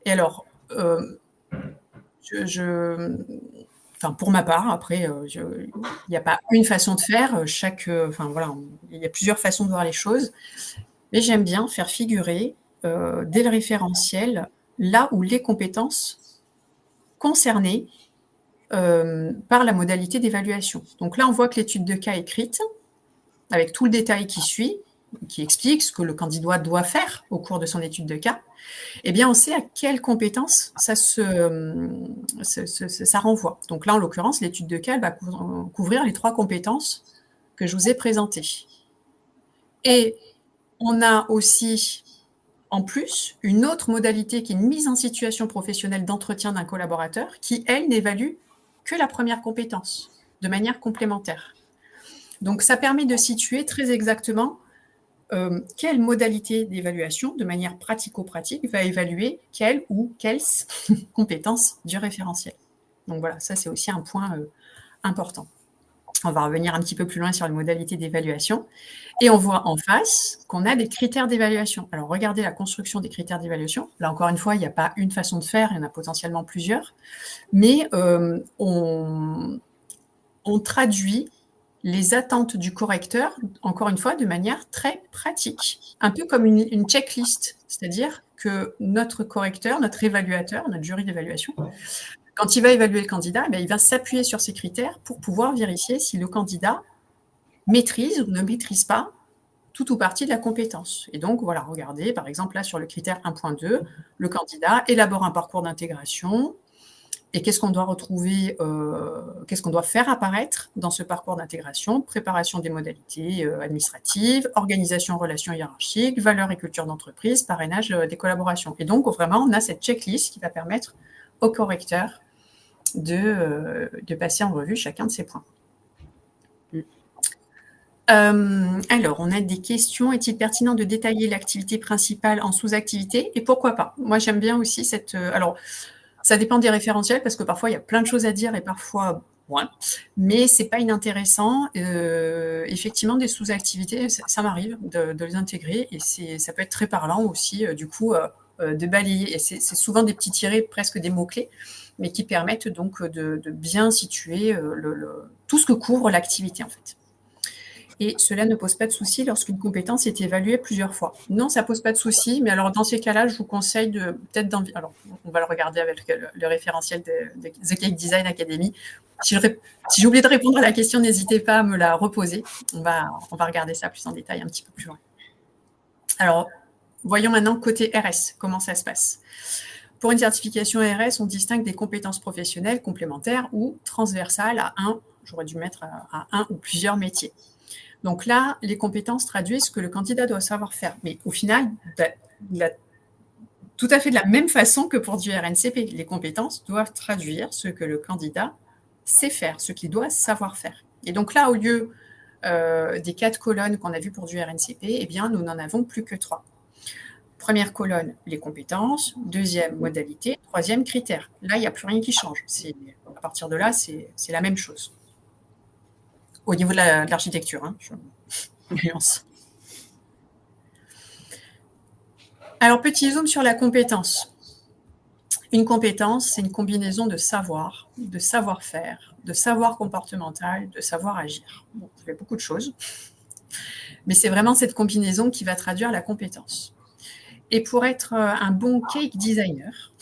[SPEAKER 1] Et alors, pour ma part, après, il n'y a pas une façon de faire, il y a plusieurs façons de voir les choses, mais j'aime bien faire figurer dès le référentiel là où les compétences concernées par la modalité d'évaluation. Donc là, on voit que l'étude de cas écrite, avec tout le détail qui suit, qui explique ce que le candidat doit faire au cours de son étude de cas, eh bien, on sait à quelles compétences ça renvoie. Donc là, en l'occurrence, l'étude de cas va couvrir les 3 compétences que je vous ai présentées. Et on a aussi, en plus, une autre modalité qui est une mise en situation professionnelle d'entretien d'un collaborateur qui, elle, n'évalue que la première compétence, de manière complémentaire. Donc, ça permet de situer très exactement quelle modalité d'évaluation, de manière pratico-pratique, va évaluer quelle ou quelles compétences du référentiel. Donc voilà, ça c'est aussi un point important. On va revenir un petit peu plus loin sur les modalités d'évaluation. Et on voit en face qu'on a des critères d'évaluation. Alors regardez la construction des critères d'évaluation. Là encore une fois, il n'y a pas une façon de faire, il y en a potentiellement plusieurs. Mais on traduit les attentes du correcteur, encore une fois, de manière très pratique. Un peu comme une checklist, c'est-à-dire que notre correcteur, notre évaluateur, notre jury d'évaluation, quand il va évaluer le candidat, il va s'appuyer sur ces critères pour pouvoir vérifier si le candidat maîtrise ou ne maîtrise pas tout ou partie de la compétence. Et donc, voilà, regardez, par exemple, là, sur le critère 1.2, le candidat élabore un parcours d'intégration. Et qu'est-ce qu'on doit retrouver, qu'est-ce qu'on doit faire apparaître dans ce parcours d'intégration? Préparation des modalités administratives, organisation, relations hiérarchiques, valeurs et culture d'entreprise, parrainage des collaborations. Et donc, vraiment, on a cette checklist qui va permettre au correcteur de passer en revue chacun de ces points. Alors, on a des questions. Est-il pertinent de détailler l'activité principale en sous-activité? Et pourquoi pas? Moi, j'aime bien aussi cette... alors, ça dépend des référentiels parce que parfois, il y a plein de choses à dire et parfois Ouais. Mais c'est pas inintéressant. Effectivement, des sous-activités, ça m'arrive de les intégrer et ça peut être très parlant aussi, du coup, de balayer. Et c'est souvent des petits tirés, presque des mots-clés, mais qui permettent donc de bien situer tout ce que couvre l'activité, en fait. Et cela ne pose pas de souci lorsqu'une compétence est évaluée plusieurs fois. Non, ça pose pas de souci, mais alors dans ces cas-là, je vous conseille peut-être alors on va le regarder avec le référentiel de The Cake Design Academy. Si j'ai oublié de répondre à la question, n'hésitez pas à me la reposer. On va regarder ça plus en détail un petit peu plus loin. Alors, voyons maintenant côté RS, comment ça se passe. Pour une certification RS, on distingue des compétences professionnelles complémentaires ou transversales à j'aurais dû mettre à un ou plusieurs métiers. Donc là, les compétences traduisent ce que le candidat doit savoir faire. Mais au final, tout à fait de la même façon que pour du RNCP. Les compétences doivent traduire ce que le candidat sait faire, ce qu'il doit savoir faire. Et donc là, au lieu des 4 colonnes qu'on a vues pour du RNCP, eh bien, nous n'en avons plus que 3. Première colonne, les compétences. Deuxième, modalité. Troisième, critères. Là, il n'y a plus rien qui change. À partir de là, c'est la même chose. Au niveau de l'architecture, je nuance. Alors, petit zoom sur la compétence. Une compétence, c'est une combinaison de savoir, de savoir-faire, de savoir comportemental, de savoir agir. Bon, ça fait beaucoup de choses, mais c'est vraiment cette combinaison qui va traduire la compétence. Et pour être un bon cake designer,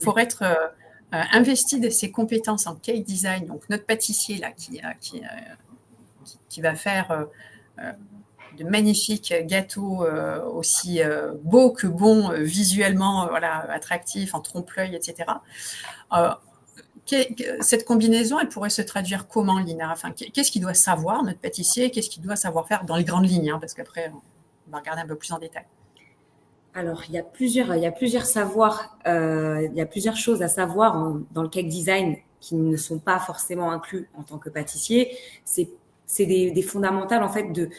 [SPEAKER 1] pour être investi de ses compétences en cake design, donc notre pâtissier là qui va faire de magnifiques gâteaux aussi beaux que bons, visuellement attractifs, en trompe-l'œil, etc. Cette combinaison, elle pourrait se traduire comment, Lina? Enfin, qu'est-ce qu'il doit savoir, notre pâtissier? Qu'est-ce qu'il doit savoir faire dans les grandes lignes, parce qu'après, on va regarder un peu plus en détail.
[SPEAKER 2] Alors, il y a plusieurs savoirs, il y a plusieurs choses à savoir dans le cake design qui ne sont pas forcément inclus en tant que pâtissier. C'est des fondamentales en fait de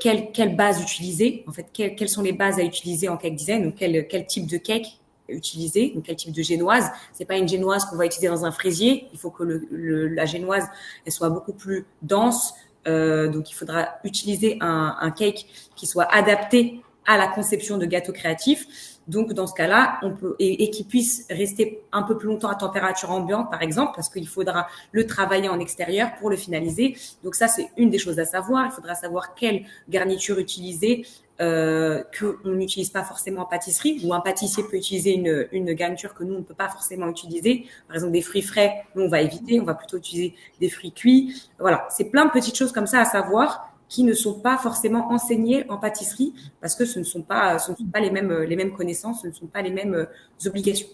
[SPEAKER 2] quelle base utiliser, en fait quelles sont les bases à utiliser en cake design, donc quel type de cake utiliser, donc quel type de génoise. C'est pas une génoise qu'on va utiliser dans un fraisier. Il faut que la génoise elle soit beaucoup plus dense. Donc il faudra utiliser un cake qui soit adapté à la conception de gâteaux créatifs. Donc, dans ce cas-là, on peut, et qui puisse rester un peu plus longtemps à température ambiante, par exemple, parce qu'il faudra le travailler en extérieur pour le finaliser. Donc, ça, c'est une des choses à savoir. Il faudra savoir quelle garniture utiliser, qu'on n'utilise pas forcément en pâtisserie, ou un pâtissier peut utiliser une garniture que nous, on ne peut pas forcément utiliser. Par exemple, des fruits frais, nous, on va éviter. On va plutôt utiliser des fruits cuits. Voilà. C'est plein de petites choses comme ça à savoir qui ne sont pas forcément enseignés en pâtisserie parce que ce ne sont pas les mêmes connaissances, ce ne sont pas les mêmes obligations.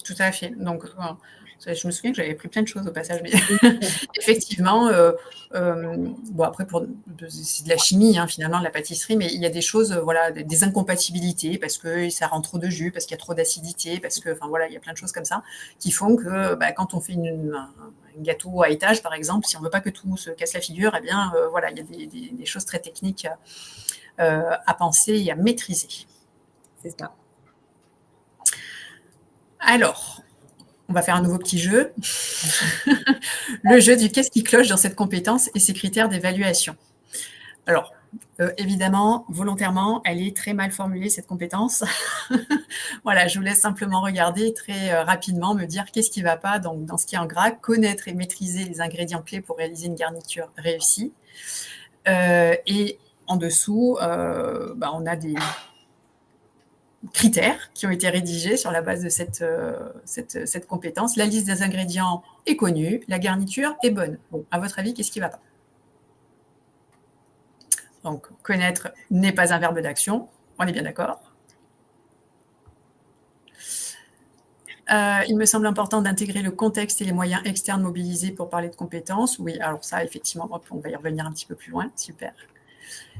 [SPEAKER 1] Tout à fait. Donc, je me souviens que j'avais pris plein de choses au passage, mais effectivement, bon après c'est de la chimie finalement de la pâtisserie, mais il y a des choses, des incompatibilités parce que ça rend trop de jus, parce qu'il y a trop d'acidité, parce que, il y a plein de choses comme ça qui font que quand on fait un gâteau à étage, par exemple, si on ne veut pas que tout se casse la figure, eh bien, il y a des choses très techniques à penser et à maîtriser.
[SPEAKER 2] C'est ça.
[SPEAKER 1] Alors, on va faire un nouveau petit jeu. Le jeu du qu'est-ce qui cloche dans cette compétence et ses critères d'évaluation. Alors, évidemment, volontairement, elle est très mal formulée, cette compétence. Voilà, je vous laisse simplement regarder très rapidement, me dire qu'est-ce qui ne va pas dans ce qui est en gras, connaître et maîtriser les ingrédients clés pour réaliser une garniture réussie. Et en dessous, on a des critères qui ont été rédigés sur la base de cette compétence. La liste des ingrédients est connue, la garniture est bonne. Bon, à votre avis, qu'est-ce qui ne va pas? Donc, connaître n'est pas un verbe d'action, on est bien d'accord. Il me semble important d'intégrer le contexte et les moyens externes mobilisés pour parler de compétences. Oui, alors ça, effectivement, on va y revenir un petit peu plus loin. Super.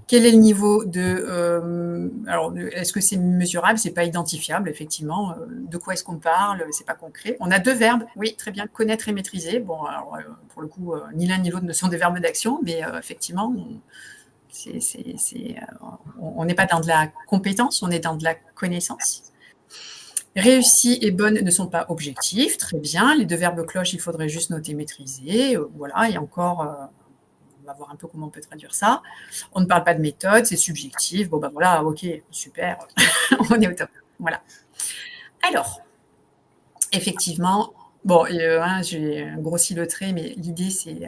[SPEAKER 1] Quel est le niveau est-ce que c'est mesurable? C'est pas identifiable, effectivement. De quoi est-ce qu'on parle? C'est pas concret. On a 2 verbes. Oui, très bien. Connaître et maîtriser. Bon, alors, pour le coup, ni l'un ni l'autre ne sont des verbes d'action, mais effectivement, on n'est pas dans de la compétence, on est dans de la connaissance. Réussi et bonne ne sont pas objectifs, très bien. Les deux verbes cloches, il faudrait juste noter maîtriser. Voilà, et encore, on va voir un peu comment on peut traduire ça. On ne parle pas de méthode, c'est subjectif. Bon, ben voilà, ok, super, on est au top. Voilà. Alors, effectivement, bon, j'ai grossi le trait, mais l'idée, c'est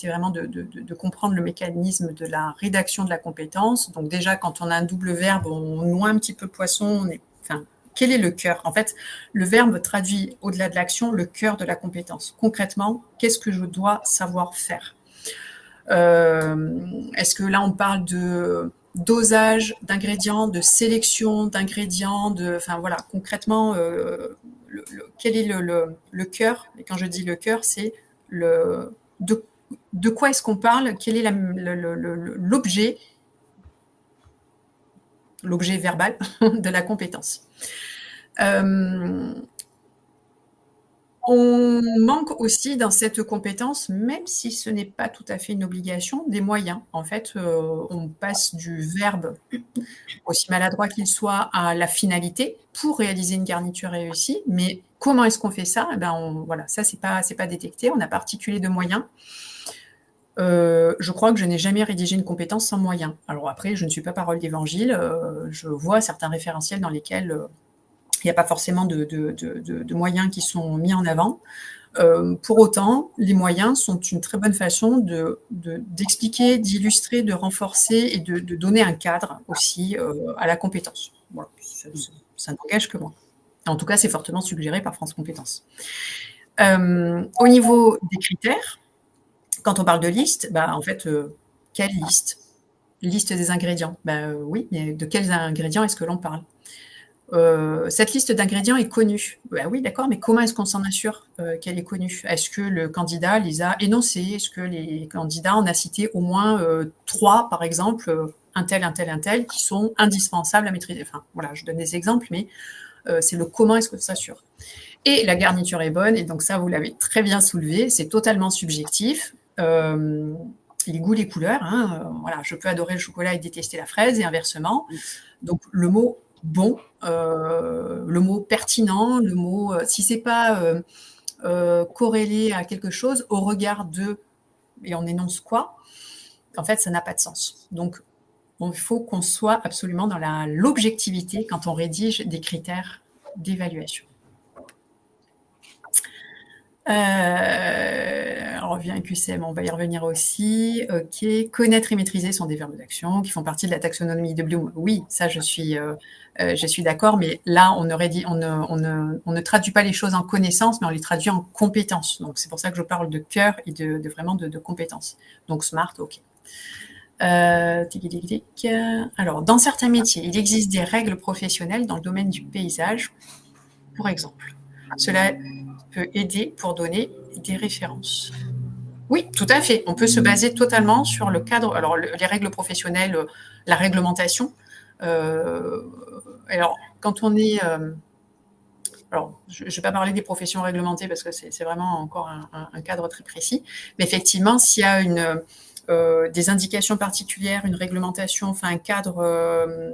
[SPEAKER 1] vraiment de comprendre le mécanisme de la rédaction de la compétence. Donc déjà, quand on a un double verbe, on noie un petit peu le poisson. Quel est le cœur? En fait, le verbe traduit, au-delà de l'action, le cœur de la compétence. Concrètement, qu'est-ce que je dois savoir faire? Est-ce que là, on parle de dosage d'ingrédients, de sélection d'ingrédients, enfin voilà, concrètement, quel est le cœur? Et quand je dis le cœur, c'est de quoi est-ce qu'on parle? Quel est l'objet verbal de la compétence? On manque aussi dans cette compétence, même si ce n'est pas tout à fait une obligation, des moyens. En fait, on passe du verbe, aussi maladroit qu'il soit, à la finalité pour réaliser une garniture réussie. Mais comment est-ce qu'on fait ça? Eh ben, voilà, ça, c'est pas détecté. On n'a pas articulé de moyens. Je crois que je n'ai jamais rédigé une compétence sans moyens. Alors après, je ne suis pas parole d'évangile. Je vois certains référentiels dans lesquels il n'y a pas forcément de moyens qui sont mis en avant. Pour autant, les moyens sont une très bonne façon d'expliquer, d'illustrer, de renforcer et de donner un cadre aussi à la compétence. Voilà, ça n'engage que moi. En tout cas, c'est fortement suggéré par France Compétences. Au niveau des critères, quand on parle de liste, en fait, quelle liste? Liste des ingrédients. Oui, mais de quels ingrédients est-ce que l'on parle? Cette liste d'ingrédients est connue. Oui, d'accord, mais comment est-ce qu'on s'en assure qu'elle est connue? Est-ce que le candidat les a énoncés? Est-ce que les candidats en a cité au moins 3, par exemple, un tel, qui sont indispensables à maîtriser? Enfin, voilà, je donne des exemples, mais c'est le comment est-ce qu'on s'assure. Et la garniture est bonne, et donc ça, vous l'avez très bien soulevé, c'est totalement subjectif. Les goûts, les couleurs, voilà, je peux adorer le chocolat et détester la fraise, et inversement. Donc, le mot bon, le mot pertinent, le mot, si c'est pas corrélé à quelque chose, au regard de, et on énonce quoi, en fait, ça n'a pas de sens. Donc, il faut qu'on soit absolument dans l'objectivité quand on rédige des critères d'évaluation. On revient à QCM, on va y revenir aussi. Ok, connaître et maîtriser sont des verbes d'action qui font partie de la taxonomie de Bloom. Oui, ça je suis d'accord, mais là on ne traduit pas les choses en connaissance, mais on les traduit en compétences. Donc c'est pour ça que je parle de cœur et vraiment de compétences. Donc smart, ok. Alors, dans certains métiers, il existe des règles professionnelles dans le domaine du paysage, pour exemple. Cela peut aider pour donner des références. Oui, tout à fait. On peut se baser totalement sur le cadre, alors les règles professionnelles, la réglementation. Alors, quand on est... alors, je ne vais pas parler des professions réglementées parce que c'est vraiment encore un cadre très précis. Mais effectivement, s'il y a des indications particulières, une réglementation, enfin un cadre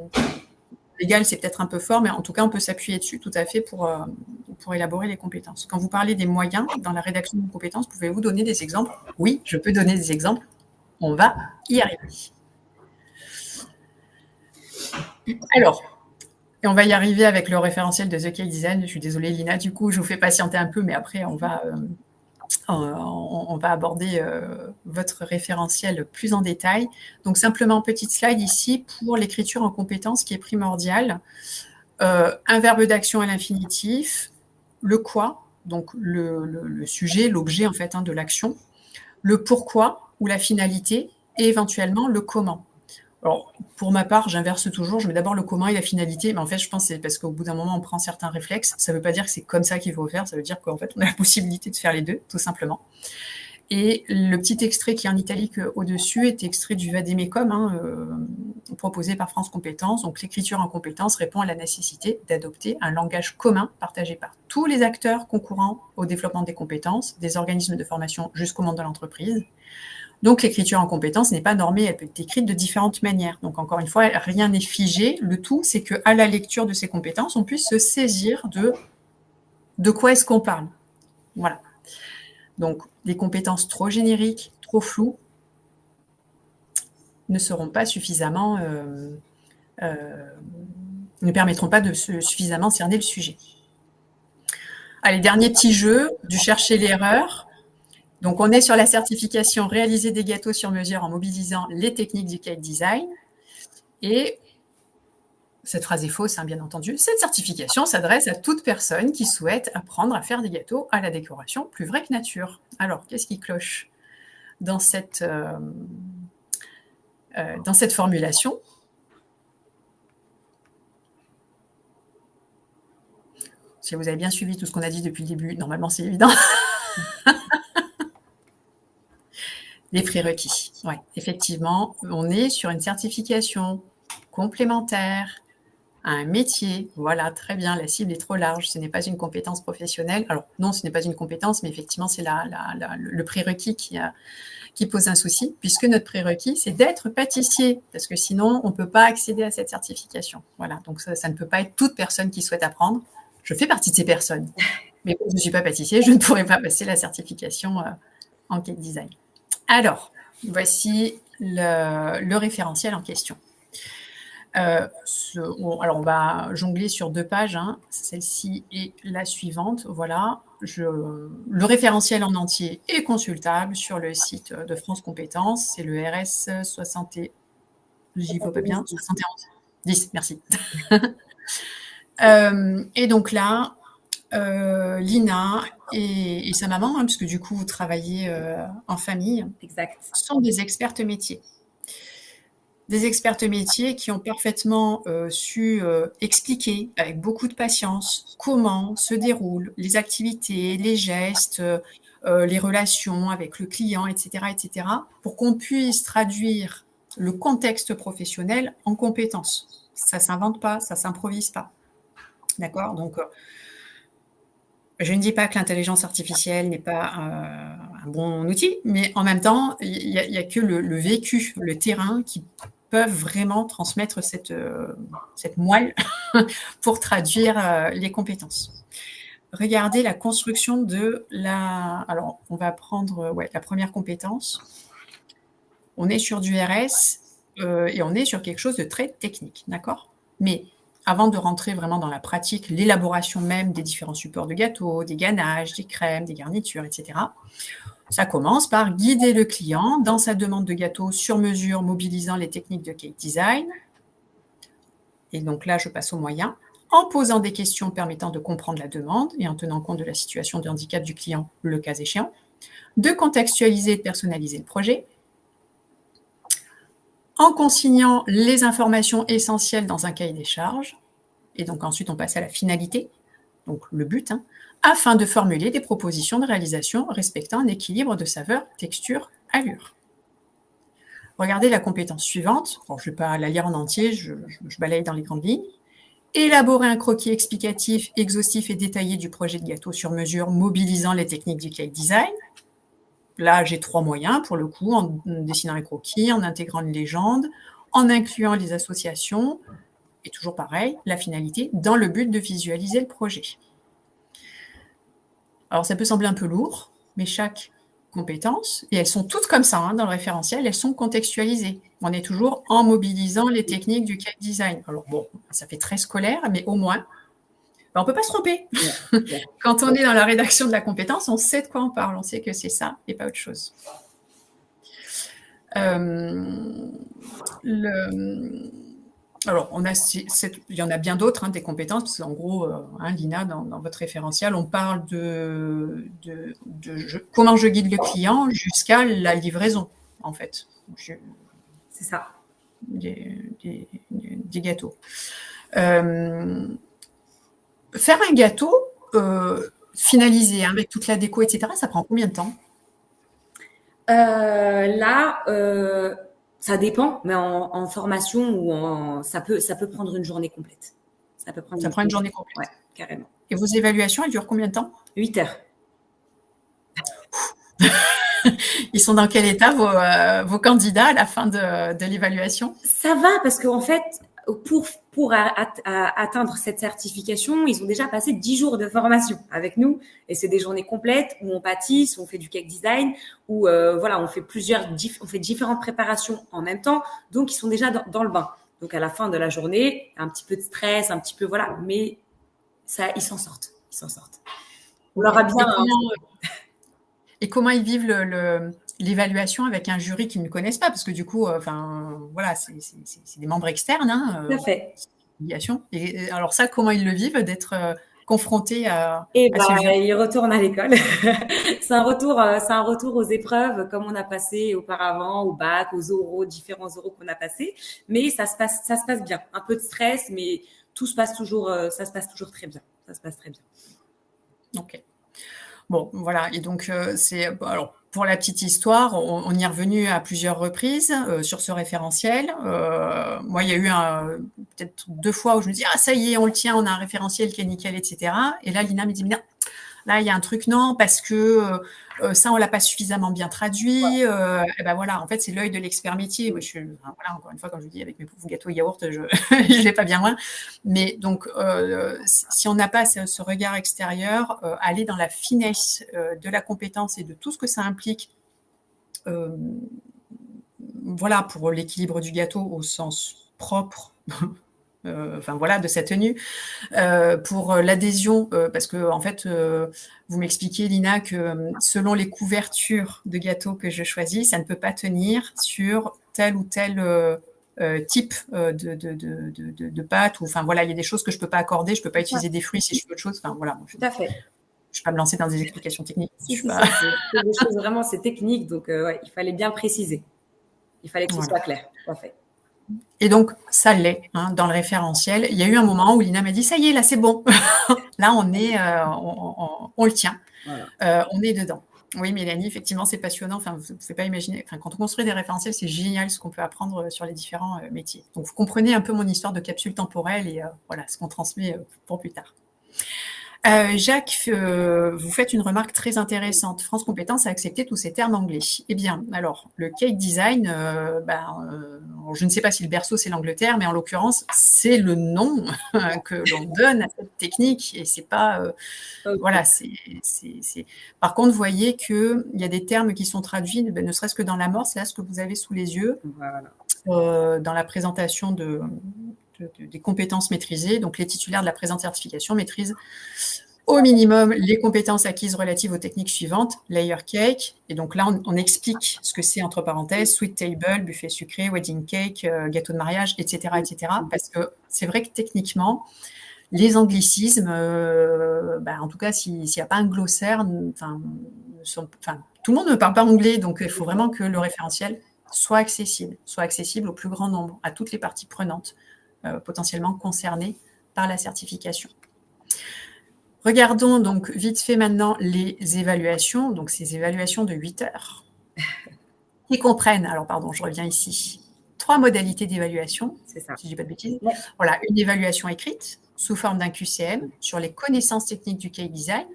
[SPEAKER 1] légal, c'est peut-être un peu fort, mais en tout cas, on peut s'appuyer dessus tout à fait pour élaborer les compétences. Quand vous parlez des moyens dans la rédaction de compétences, pouvez-vous donner des exemples? Oui, je peux donner des exemples. On va y arriver. Alors, et on va y arriver avec le référentiel de The Cake Design. Je suis désolée, Lina, du coup, je vous fais patienter un peu, mais après, on va aborder votre référentiel plus en détail. Donc, simplement, petite slide ici pour l'écriture en compétences qui est primordiale. Un verbe d'action à l'infinitif, le quoi, donc le sujet, l'objet en fait de l'action, le pourquoi ou la finalité, et éventuellement le comment. Alors, pour ma part, j'inverse toujours, je mets d'abord le comment et la finalité, mais en fait, je pense que c'est parce qu'au bout d'un moment, on prend certains réflexes. Ça ne veut pas dire que c'est comme ça qu'il faut faire, ça veut dire qu'en fait, on a la possibilité de faire les deux, tout simplement. Et le petit extrait qui est en italique au-dessus est extrait du Vademecum, proposé par France Compétences. Donc, l'écriture en compétences répond à la nécessité d'adopter un langage commun partagé par tous les acteurs concourant au développement des compétences, des organismes de formation jusqu'au monde de l'entreprise. Donc, l'écriture en compétence n'est pas normée, elle peut être écrite de différentes manières. Donc, encore une fois, rien n'est figé. Le tout, c'est qu'à la lecture de ces compétences, on puisse se saisir de quoi est-ce qu'on parle. Voilà. Donc, des compétences trop génériques, trop floues, ne seront pas suffisamment, ne permettront pas de suffisamment cerner le sujet. Allez, dernier petit jeu, du chercher l'erreur. Donc, on est sur la certification réaliser des gâteaux sur mesure en mobilisant les techniques du cake design. Et cette phrase est fausse, hein, bien entendu. Cette certification s'adresse à toute personne qui souhaite apprendre à faire des gâteaux à la décoration plus vraie que nature. Alors, qu'est-ce qui cloche dans cette formulation? Si vous avez bien suivi tout ce qu'on a dit depuis le début, normalement c'est évident. Les prérequis. Ouais, effectivement, on est sur une certification complémentaire à un métier. Voilà, très bien, la cible est trop large. Ce n'est pas une compétence professionnelle. Alors non, ce n'est pas une compétence, mais effectivement, c'est le prérequis qui pose un souci, puisque notre prérequis, c'est d'être pâtissier, parce que sinon, on ne peut pas accéder à cette certification. Voilà, donc ça ne peut pas être toute personne qui souhaite apprendre. Je fais partie de ces personnes, mais je ne suis pas pâtissier, je ne pourrais pas passer la certification en cake design. Alors, voici le référentiel en question. Alors, on va jongler sur 2 pages, hein, celle-ci et la suivante. Voilà, le référentiel en entier est consultable sur le site de France Compétences. C'est le RS 60, j'y vois pas bien, 71. 10, merci. Et donc là, Lina et sa maman, hein, parce que du coup, vous travaillez en famille,
[SPEAKER 2] Exact.
[SPEAKER 1] sont des expertes métiers. Des expertes métiers qui ont parfaitement su expliquer avec beaucoup de patience comment se déroulent les activités, les gestes, les relations avec le client, etc., pour qu'on puisse traduire le contexte professionnel en compétences. Ça ne s'invente pas, ça ne s'improvise pas. D'accord? Donc, je ne dis pas que l'intelligence artificielle n'est pas un bon outil, mais en même temps, il n'y a que le vécu, le terrain qui peuvent vraiment transmettre cette moelle pour traduire les compétences. Regardez la construction de la... Alors, on va prendre la première compétence. On est sur du RS et on est sur quelque chose de très technique, d'accord? Mais avant de rentrer vraiment dans la pratique, l'élaboration même des différents supports de gâteaux, des ganaches, des crèmes, des garnitures, etc., ça commence par guider le client dans sa demande de gâteau sur mesure, mobilisant les techniques de cake design. Et donc là, je passe au moyen, en posant des questions permettant de comprendre la demande et en tenant compte de la situation de handicap du client, le cas échéant, de contextualiser et de personnaliser le projet, en consignant les informations essentielles dans un cahier des charges, et donc ensuite on passe à la finalité, donc le but, hein, afin de formuler des propositions de réalisation respectant un équilibre de saveur, texture, allure. Regardez la compétence suivante. Alors, je ne vais pas la lire en entier, je balaye dans les grandes lignes. Élaborer un croquis explicatif, exhaustif et détaillé du projet de gâteau sur mesure, mobilisant les techniques du cake design. Là, j'ai 3 moyens, pour le coup, en dessinant un croquis, en intégrant une légende, en incluant les associations, et toujours pareil, la finalité, dans le but de visualiser le projet. Alors, ça peut sembler un peu lourd, mais chaque compétence, et elles sont toutes comme ça, hein, dans le référentiel, elles sont contextualisées. On est toujours en mobilisant les techniques du cake design. Alors bon, ça fait très scolaire, mais au moins, on ne peut pas se tromper. Quand on est dans la rédaction de la compétence, on sait de quoi on parle, on sait que c'est ça et pas autre chose. Alors, il y en a bien d'autres, hein, des compétences, parce qu'en gros, hein, Lina, dans votre référentiel, on parle de comment je guide le client jusqu'à la livraison, en fait.
[SPEAKER 2] C'est ça.
[SPEAKER 1] Des gâteaux. Faire un gâteau finalisé, hein, avec toute la déco, etc., ça prend combien de temps?
[SPEAKER 2] Ça dépend, mais en formation ou ça peut prendre une journée complète.
[SPEAKER 1] Ça prend une journée complète.
[SPEAKER 2] Ouais, carrément.
[SPEAKER 1] Et vos évaluations, elles durent combien de temps?
[SPEAKER 2] 8 heures.
[SPEAKER 1] Ils sont dans quel état vos candidats à la fin de l'évaluation?
[SPEAKER 2] Ça va parce qu'en fait, pour atteindre cette certification, ils ont déjà passé 10 jours de formation avec nous et c'est des journées complètes où on pâtisse, où on fait du cake design, où voilà, on fait différentes préparations en même temps, donc ils sont déjà dans le bain. Donc à la fin de la journée, un petit peu de stress, un petit peu voilà, mais ça, ils s'en sortent, ils s'en sortent. On leur a bien.
[SPEAKER 1] Et comment ils vivent l'évaluation avec un jury qu'ils ne connaissent pas? Parce que du coup, voilà, c'est des membres externes. Hein,
[SPEAKER 2] Tout à fait.
[SPEAKER 1] Et alors ça, comment ils le vivent d'être confrontés à ce jury?
[SPEAKER 2] Ils retournent à l'école. C'est un retour aux épreuves comme on a passé auparavant, au bac, aux oraux, différents oraux qu'on a passés. Mais ça se passe bien. Un peu de stress, mais ça se passe toujours très bien. Ça se passe très bien.
[SPEAKER 1] Ok. Bon, voilà. Et donc, alors, pour la petite histoire, on y est revenu à plusieurs reprises sur ce référentiel. Moi, il y a eu peut-être 2 fois où je me dis, ah, ça y est, on le tient, on a un référentiel qui est nickel, etc. Et là, Lina me dit, mais non, là, il y a un truc, non, parce que ça, on l'a pas suffisamment bien traduit. Et ben voilà, en fait, c'est l'œil de l'expert métier. Moi, voilà, encore une fois, comme je vous dis, avec mes pauvres gâteaux yaourt, je vais pas bien loin. Mais donc, si on n'a pas ce regard extérieur, aller dans la finesse de la compétence et de tout ce que ça implique, voilà, pour l'équilibre du gâteau au sens propre. Voilà, de sa tenue, pour l'adhésion, parce que en fait, vous m'expliquiez, Lina, que selon les couvertures de gâteaux que je choisis, ça ne peut pas tenir sur tel ou tel type de pâte. Ou enfin voilà, il y a des choses que je peux pas accorder. Je peux pas utiliser des fruits si je fais autre chose. Enfin voilà.
[SPEAKER 2] Tout à fait.
[SPEAKER 1] Je vais pas me lancer dans des explications techniques.
[SPEAKER 2] C'est des choses vraiment, c'est technique, donc ouais, il fallait bien préciser. Il fallait que ce soit clair. Tout à fait.
[SPEAKER 1] Et donc, ça l'est, hein, dans le référentiel. Il y a eu un moment où Lina m'a dit, ça y est, là, c'est bon. Là, on le tient. Voilà. On est dedans. Oui, Mélanie, effectivement, c'est passionnant. Enfin, vous ne pouvez pas imaginer. Enfin, quand on construit des référentiels, c'est génial ce qu'on peut apprendre sur les différents métiers. Donc, vous comprenez un peu mon histoire de capsule temporelle et voilà, ce qu'on transmet pour plus tard. Jacques, vous faites une remarque très intéressante. France Compétences a accepté tous ces termes anglais. Eh bien, alors, le cake design, je ne sais pas si le berceau c'est l'Angleterre, mais en l'occurrence, c'est le nom que l'on donne à cette technique. Et c'est pas, voilà, Par contre, vous voyez qu'il y a des termes qui sont traduits, ne serait-ce que dans l'amorce, là, ce que vous avez sous les yeux, dans la présentation des compétences maîtrisées. Donc, les titulaires de la présente certification maîtrisent au minimum les compétences acquises relatives aux techniques suivantes, layer cake. Et donc là, on explique ce que c'est entre parenthèses, sweet table, buffet sucré, wedding cake, gâteau de mariage, etc., etc. Parce que c'est vrai que techniquement, les anglicismes, en tout cas, s'il n'y a pas un glossaire, tout le monde ne parle pas anglais, donc il faut vraiment que le référentiel soit accessible au plus grand nombre, à toutes les parties prenantes potentiellement concernées par la certification. Regardons donc vite fait maintenant les évaluations, donc ces évaluations de 8 heures, qui comprennent, alors pardon, je reviens ici, 3 modalités d'évaluation, si je ne dis pas de bêtises. Ouais. Voilà, une évaluation écrite sous forme d'un QCM sur les connaissances techniques du cake design,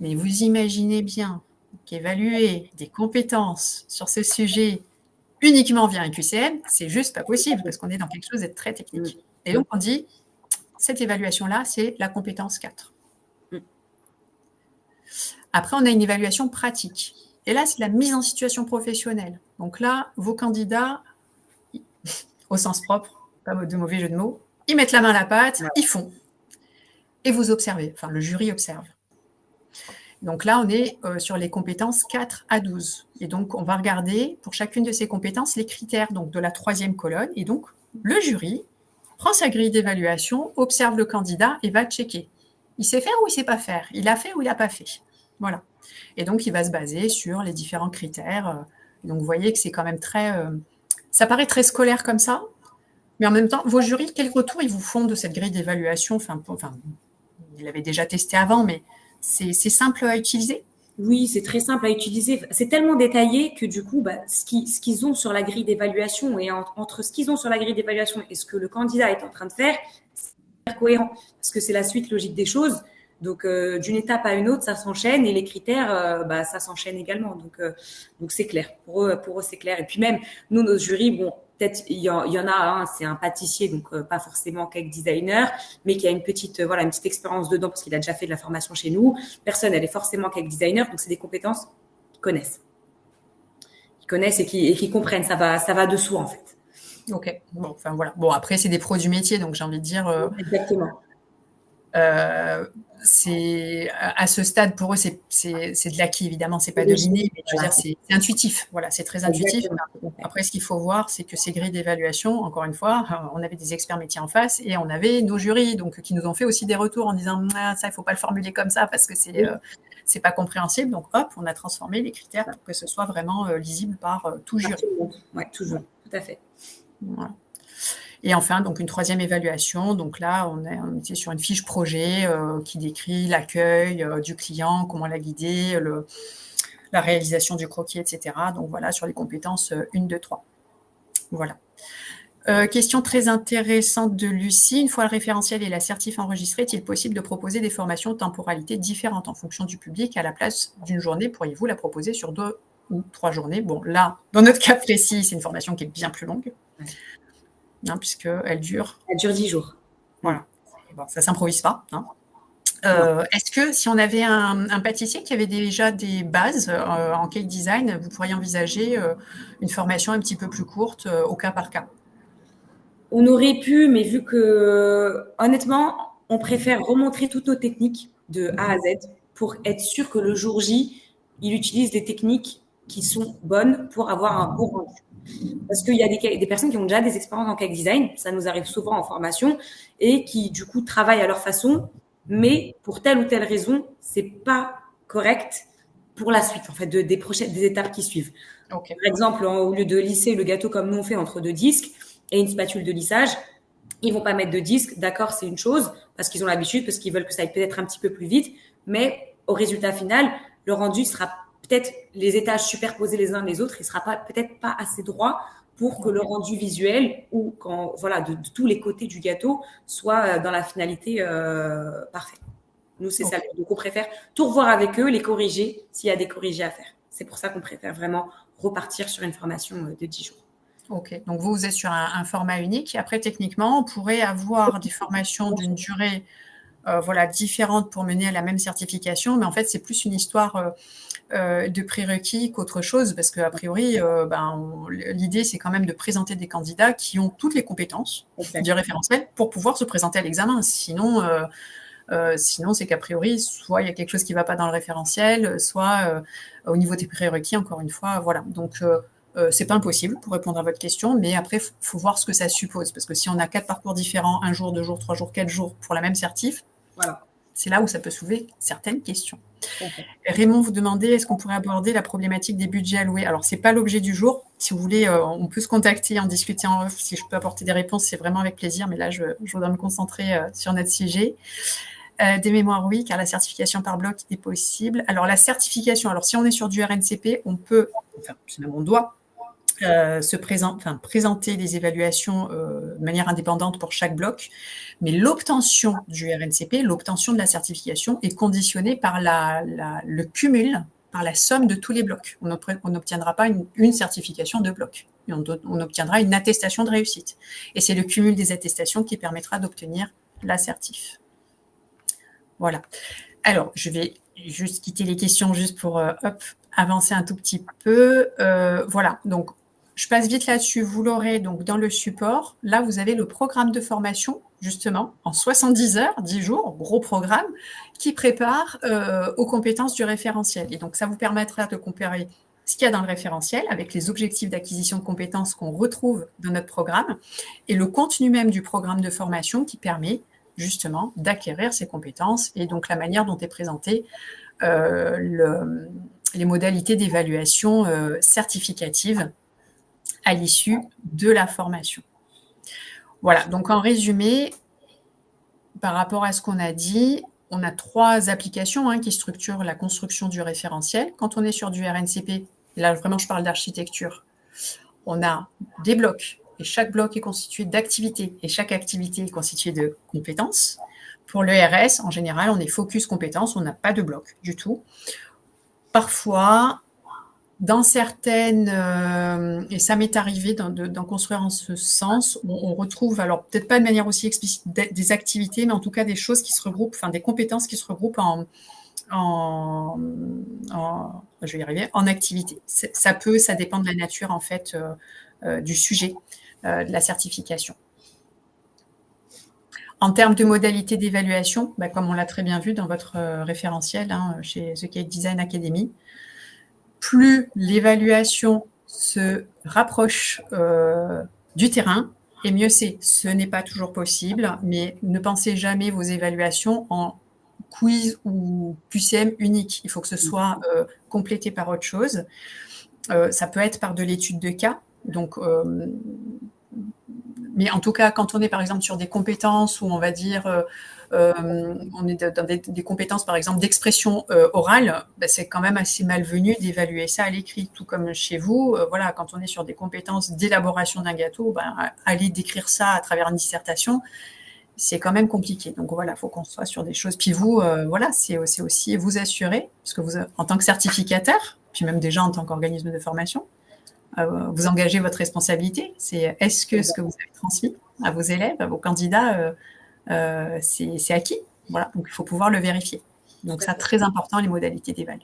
[SPEAKER 1] mais vous imaginez bien qu'évaluer des compétences sur ce sujet uniquement via un QCM, c'est juste pas possible parce qu'on est dans quelque chose de très technique. Et donc, on dit, cette évaluation-là, c'est la compétence 4. Après, on a une évaluation pratique. Et là, c'est la mise en situation professionnelle. Donc là, vos candidats, au sens propre, pas de mauvais jeu de mots, ils mettent la main à la pâte, ils font. Et vous observez, enfin, le jury observe. Donc là, on est sur les compétences 4 à 12. Et donc, on va regarder pour chacune de ces compétences les critères donc, de la 3e colonne. Et donc, le jury prend sa grille d'évaluation, observe le candidat et va checker. Il sait faire ou il ne sait pas faire? Il a fait ou il n'a pas fait? Voilà. Et donc, il va se baser sur les différents critères. Donc, vous voyez que c'est quand même très... ça paraît très scolaire comme ça, mais en même temps, vos jurys, quel retour ils vous font de cette grille d'évaluation? Enfin, ils l'avaient déjà testé avant, mais c'est simple à utiliser?
[SPEAKER 2] Oui, c'est très simple à utiliser. C'est tellement détaillé que du coup, ce qu'ils ont sur la grille d'évaluation et entre ce qu'ils ont sur la grille d'évaluation et ce que le candidat est en train de faire, c'est cohérent parce que c'est la suite logique des choses. Donc, d'une étape à une autre, ça s'enchaîne et les critères, ça s'enchaîne également. Donc c'est clair. Pour eux, c'est clair. Et puis même, nous, nos jurys, bon, peut-être il y en a un, c'est un pâtissier, donc pas forcément cake designer, mais qui a une petite expérience dedans parce qu'il a déjà fait de la formation chez nous. Personne, elle est forcément cake designer, donc c'est des compétences qu'ils connaissent. Et qui comprennent. Ça va de soi en fait.
[SPEAKER 1] Ok. Bon, enfin voilà. Bon, après c'est des pros du métier, donc j'ai envie de dire.
[SPEAKER 2] Exactement.
[SPEAKER 1] C'est à ce stade pour eux c'est de l'acquis, évidemment, c'est pas deviné, mais je veux dire c'est intuitif. Voilà, c'est très intuitif. Après, ce qu'il faut voir, c'est que ces grilles d'évaluation, encore une fois, on avait des experts métiers en face et on avait nos jurys, donc qui nous ont fait aussi des retours en disant ça il faut pas le formuler comme ça parce que c'est pas compréhensible. Donc hop, on a transformé les critères pour que ce soit vraiment lisible par tout jury.
[SPEAKER 2] Ouais, toujours, tout à fait.
[SPEAKER 1] Voilà. Et enfin, donc une troisième évaluation. Donc là, on était sur une fiche projet qui décrit l'accueil du client, comment l'a guidé, la réalisation du croquis, etc. Donc voilà, sur les compétences 1, 2, 3. Voilà. Question très intéressante de Lucie. Une fois le référentiel et la certif enregistrée, est-il possible de proposer des formations de temporalité différentes en fonction du public? À la place d'une journée, pourriez-vous la proposer sur 2 ou 3 journées? Bon, là, dans notre cas précis, c'est une formation qui est bien plus longue. Ouais. Puisqu'elle dure...
[SPEAKER 2] Elle dure 10 jours.
[SPEAKER 1] Voilà. Bon, ça ne s'improvise pas. Est-ce que si on avait un pâtissier qui avait déjà des bases en cake design, vous pourriez envisager une formation un petit peu plus courte au cas par cas?
[SPEAKER 2] On aurait pu, mais vu que, honnêtement, on préfère remontrer toutes nos techniques de A à Z pour être sûr que le jour J, il utilise des techniques qui sont bonnes pour avoir un bon rendu. Parce qu'il y a des personnes qui ont déjà des expériences en cake design, ça nous arrive souvent en formation, et qui du coup travaillent à leur façon, mais pour telle ou telle raison, c'est pas correct pour la suite, en fait, des étapes qui suivent. Okay. Par exemple, au lieu de lisser le gâteau comme nous on fait entre 2 disques et une spatule de lissage, ils vont pas mettre de disque. D'accord, c'est une chose parce qu'ils ont l'habitude, parce qu'ils veulent que ça aille peut-être un petit peu plus vite, mais au résultat final, le rendu sera peut-être les étages superposés les uns les autres, il sera peut-être pas assez droit pour que le rendu visuel ou de tous les côtés du gâteau soit dans la finalité parfaite. Nous, c'est ça. Donc, on préfère tout revoir avec eux, les corriger s'il y a des corrigés à faire. C'est pour ça qu'on préfère vraiment repartir sur une formation de 10 jours.
[SPEAKER 1] Ok, donc vous êtes sur un format unique. Et après, techniquement, on pourrait avoir des formations d'une durée différente pour mener à la même certification, mais en fait, c'est plus une histoire de prérequis qu'autre chose, parce qu'a priori, l'idée, c'est quand même de présenter des candidats qui ont toutes les compétences du référentiel pour pouvoir se présenter à l'examen. Sinon, c'est qu'a priori, soit il y a quelque chose qui ne va pas dans le référentiel, soit au niveau des prérequis, encore une fois, voilà. Donc, c'est pas impossible pour répondre à votre question, mais après, faut voir ce que ça suppose, parce que si on a 4 parcours différents, 1 jour, 2 jours, 3 jours, 4 jours pour la même certif, voilà, c'est là où ça peut soulever certaines questions. Okay. Raymond vous demandait, est-ce qu'on pourrait aborder la problématique des budgets alloués? Alors, c'est pas l'objet du jour. Si vous voulez, on peut se contacter, en discuter en off. Si je peux apporter des réponses, c'est vraiment avec plaisir, mais là, je voudrais me concentrer sur notre sujet. Des mémoires, oui, car la certification par bloc est possible. Alors, la certification, si on est sur du RNCP, on peut, on doit présenter les évaluations de manière indépendante pour chaque bloc, mais l'obtention du RNCP, l'obtention de la certification est conditionnée par le cumul, par la somme de tous les blocs. On n'obtiendra pas une certification de bloc, on obtiendra une attestation de réussite. Et c'est le cumul des attestations qui permettra d'obtenir la certif. Voilà. Alors, je vais juste quitter les questions juste pour avancer un tout petit peu. Voilà, donc je passe vite là-dessus. Vous l'aurez donc dans le support. Là, vous avez le programme de formation, justement, en 70 heures, 10 jours, gros programme, qui prépare aux compétences du référentiel. Et donc, ça vous permettra de comparer ce qu'il y a dans le référentiel avec les objectifs d'acquisition de compétences qu'on retrouve dans notre programme et le contenu même du programme de formation qui permet justement d'acquérir ces compétences et donc la manière dont est présentée les modalités d'évaluation certificative à l'issue de la formation. Voilà, donc en résumé, par rapport à ce qu'on a dit, on a 3 applications qui structurent la construction du référentiel. Quand on est sur du RNCP, et là vraiment je parle d'architecture, on a des blocs, et chaque bloc est constitué d'activités, et chaque activité est constituée de compétences. Pour le RS, en général, on est focus compétences, on n'a pas de bloc du tout. Parfois, dans certaines, et ça m'est arrivé d'en construire en ce sens, on retrouve, alors peut-être pas de manière aussi explicite des activités, mais en tout cas des choses qui se regroupent, enfin des compétences qui se regroupent je vais y arriver, en activité. Ça dépend de la nature en fait du sujet de la certification. En termes de modalités d'évaluation, comme on l'a très bien vu dans votre référentiel chez The Cake Design Academy, plus l'évaluation se rapproche du terrain, et mieux c'est. Ce n'est pas toujours possible, mais ne pensez jamais vos évaluations en quiz ou QCM unique. Il faut que ce soit complété par autre chose. Ça peut être par de l'étude de cas. Donc, mais en tout cas, quand on est par exemple sur des compétences où on va dire on est dans des compétences par exemple d'expression orale, c'est quand même assez malvenu d'évaluer ça à l'écrit, tout comme chez vous. Voilà, quand on est sur des compétences d'élaboration d'un gâteau, aller décrire ça à travers une dissertation, c'est quand même compliqué. Donc voilà, il faut qu'on soit sur des choses. Puis vous, voilà, c'est aussi vous assurer, parce que vous, en tant que certificateur, puis même déjà en tant qu'organisme de formation, vous engagez votre responsabilité. C'est est-ce que ce que vous avez transmis à vos élèves, à vos candidats, c'est acquis. Voilà, donc il faut pouvoir le vérifier. Donc ça, très important, les modalités d'éval.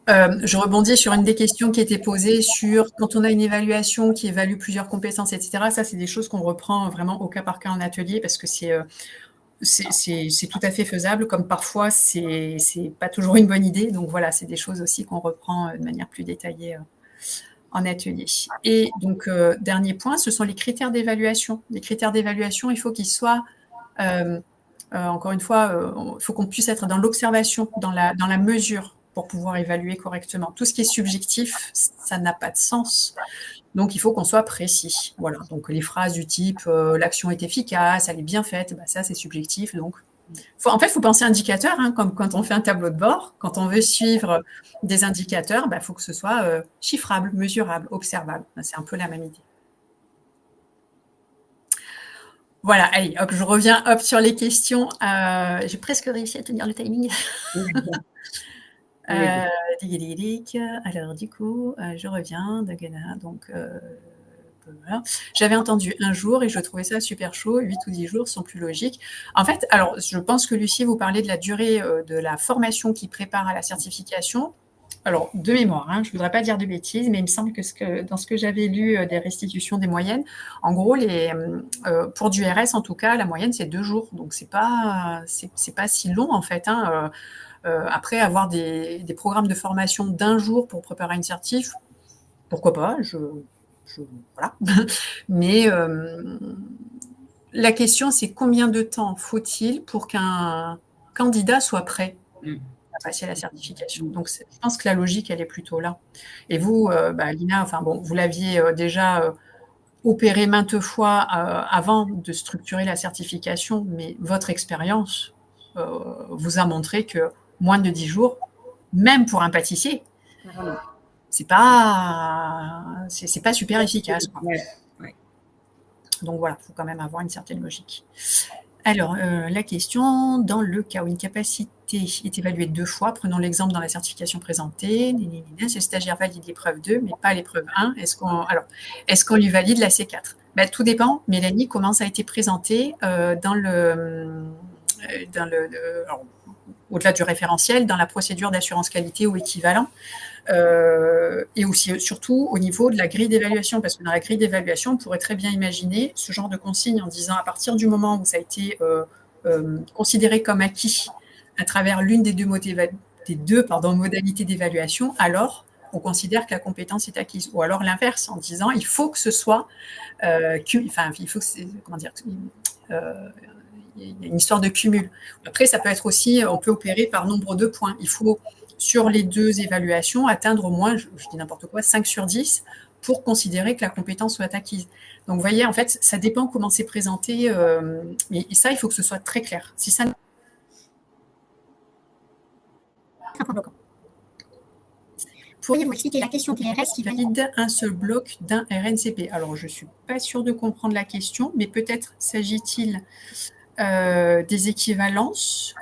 [SPEAKER 1] Je rebondis sur une des questions qui était posée sur quand on a une évaluation qui évalue plusieurs compétences, etc. Ça, c'est des choses qu'on reprend vraiment au cas par cas en atelier parce que c'est tout à fait faisable, comme parfois c'est pas toujours une bonne idée. Donc voilà, c'est des choses aussi qu'on reprend de manière plus détaillée en atelier. Et donc, dernier point, ce sont les critères d'évaluation. Les critères d'évaluation, il faut qu'ils soient, encore une fois, il faut qu'on puisse être dans l'observation, dans la mesure pour pouvoir évaluer correctement. Tout ce qui est subjectif, ça n'a pas de sens. Donc, il faut qu'on soit précis. Voilà. Donc, les phrases du type l'action est efficace, elle est bien faite, ça, c'est subjectif. Donc, en fait, il faut penser indicateur, comme quand on fait un tableau de bord. Quand on veut suivre des indicateurs, il faut que ce soit chiffrable, mesurable, observable. C'est un peu la même idée. Voilà, allez, hop, je reviens sur les questions. J'ai presque réussi à tenir le timing. Alors, du coup, je reviens, Dagana, donc... voilà. J'avais entendu un jour et je trouvais ça super chaud, 8 ou 10 jours sont plus logiques. En fait, alors je pense que Lucie, vous parlez de la durée de la formation qui prépare à la certification. Alors, de mémoire, je ne voudrais pas dire de bêtises, mais il me semble que dans ce que j'avais lu des restitutions des moyennes, en gros, pour du RS en tout cas, la moyenne c'est 2 jours. Donc, c'est pas si long en fait. Après, avoir des programmes de formation d'1 jour pour préparer une certif, pourquoi pas, voilà. Mais la question, c'est combien de temps faut-il pour qu'un candidat soit prêt à passer la certification. Donc, je pense que la logique, elle est plutôt là. Et vous, Lina, vous l'aviez déjà opéré maintes fois avant de structurer la certification, mais votre expérience vous a montré que moins de 10 jours, même pour un pâtissier, c'est pas super efficace.
[SPEAKER 2] Ouais.
[SPEAKER 1] Donc voilà, il faut quand même avoir une certaine logique. Alors, la question, dans le cas où une capacité est évaluée 2 fois, prenons l'exemple dans la certification présentée, ce stagiaire valide l'épreuve 2, mais pas l'épreuve 1, est-ce qu'on lui valide la C4 ? Tout dépend, Mélanie, comment ça a été présenté au-delà du référentiel, dans la procédure d'assurance qualité ou équivalent, et aussi surtout au niveau de la grille d'évaluation, parce que dans la grille d'évaluation, on pourrait très bien imaginer ce genre de consigne en disant à partir du moment où ça a été considéré comme acquis à travers l'une des deux modalités d'évaluation, alors on considère que la compétence est acquise. Ou alors l'inverse, en disant il faut que ce soit il faut que comment dire, il y a une histoire de cumul. Après, ça peut être aussi, on peut opérer par nombre de points. Il faut, sur les 2 évaluations, atteindre au moins, je dis n'importe quoi, 5 sur 10 pour considérer que la compétence soit acquise. Donc, vous voyez, en fait, ça dépend comment c'est présenté. Et ça, il faut que ce soit très clair. Si ça... Pourriez-vous expliquer la question des RS qui valide un seul bloc d'un RNCP? Alors, je ne suis pas sûre de comprendre la question, mais peut-être s'agit-il des équivalences,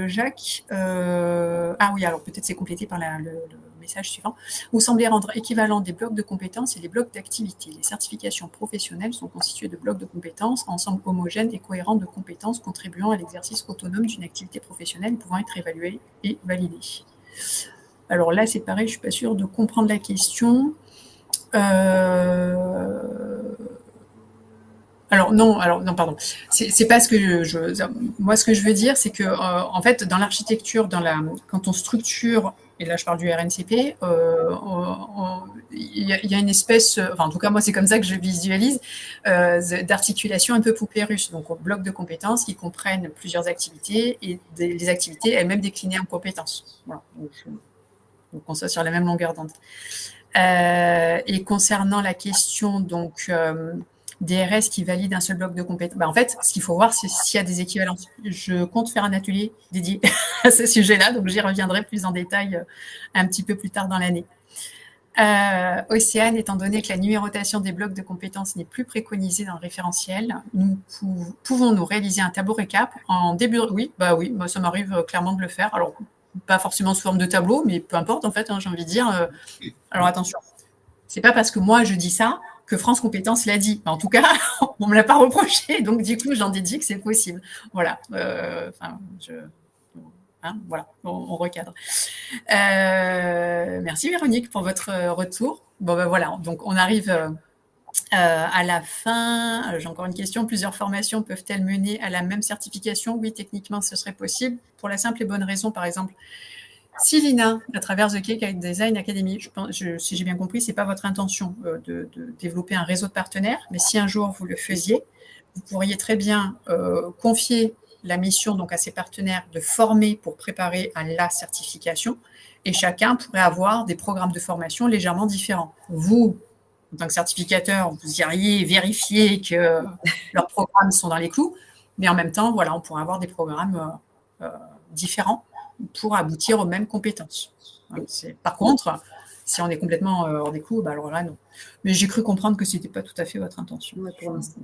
[SPEAKER 1] Jacques. Ah oui, alors peut-être c'est complété par le message suivant. Vous semblez rendre équivalent des blocs de compétences et des blocs d'activité. Les certifications professionnelles sont constituées de blocs de compétences, ensemble homogène et cohérent de compétences contribuant à l'exercice autonome d'une activité professionnelle pouvant être évaluée et validée. Alors là, c'est pareil, je ne suis pas sûre de comprendre la question. Alors non, pardon. C'est pas ce que moi, ce que je veux dire, c'est que en fait, dans l'architecture, quand on structure, et là je parle du RNCP, il y a une espèce, enfin en tout cas moi c'est comme ça que je visualise, d'articulation un peu poupée russe. Donc on bloc de compétences qui comprennent plusieurs activités et les activités elles-mêmes déclinées en compétences. Voilà. Donc on soit sur la même longueur d'onde. Et concernant la question donc des RS qui valident un seul bloc de compétences, en fait, ce qu'il faut voir, c'est s'il y a des équivalences. Je compte faire un atelier dédié à ce sujet-là, donc j'y reviendrai plus en détail un petit peu plus tard dans l'année. Océane, étant donné que la numérotation des blocs de compétences n'est plus préconisée dans le référentiel, nous pouvons-nous réaliser un tableau récap en début? Oui, moi, ça m'arrive clairement de le faire. Alors, pas forcément sous forme de tableau, mais peu importe, en fait, j'ai envie de dire. Alors, attention, c'est pas parce que moi, je dis ça que France Compétences l'a dit. En tout cas, on me l'a pas reproché, donc du coup, j'en déduis que c'est possible. Voilà. Voilà, on recadre. Merci Véronique pour votre retour. Bon, voilà, donc on arrive à la fin. J'ai encore une question. Plusieurs formations peuvent-elles mener à la même certification? Oui, techniquement, ce serait possible. Pour la simple et bonne raison, par exemple, si l'INA, à travers The Cake Design Academy, si j'ai bien compris, ce n'est pas votre intention de développer un réseau de partenaires, mais si un jour vous le faisiez, vous pourriez très bien confier la mission donc à ses partenaires de former pour préparer à la certification, et chacun pourrait avoir des programmes de formation légèrement différents. Vous, en tant que certificateur, vous iriez vérifier que leurs programmes sont dans les clous, mais en même temps, voilà, on pourrait avoir des programmes différents pour aboutir aux mêmes compétences. Par contre, si on est complètement hors des clous, alors là, non. Mais j'ai cru comprendre que ce n'était pas tout à fait votre intention.
[SPEAKER 2] Ouais, pour l'instant.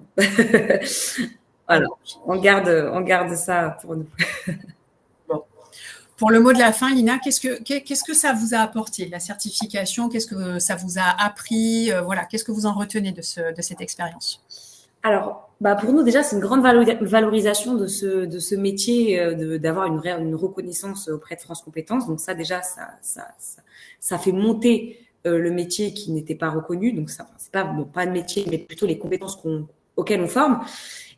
[SPEAKER 2] Alors, on garde ça pour nous.
[SPEAKER 1] Bon. Pour le mot de la fin, Lina, qu'est-ce que ça vous a apporté, la certification? Qu'est-ce que ça vous a appris? Voilà, qu'est-ce que vous en retenez de cette expérience?
[SPEAKER 2] Alors, pour nous, déjà, c'est une grande valorisation de ce métier, d'avoir une reconnaissance auprès de France Compétences. Donc ça, déjà, ça fait monter le métier qui n'était pas reconnu. Donc ça, c'est pas le métier, mais plutôt les compétences auxquelles on forme.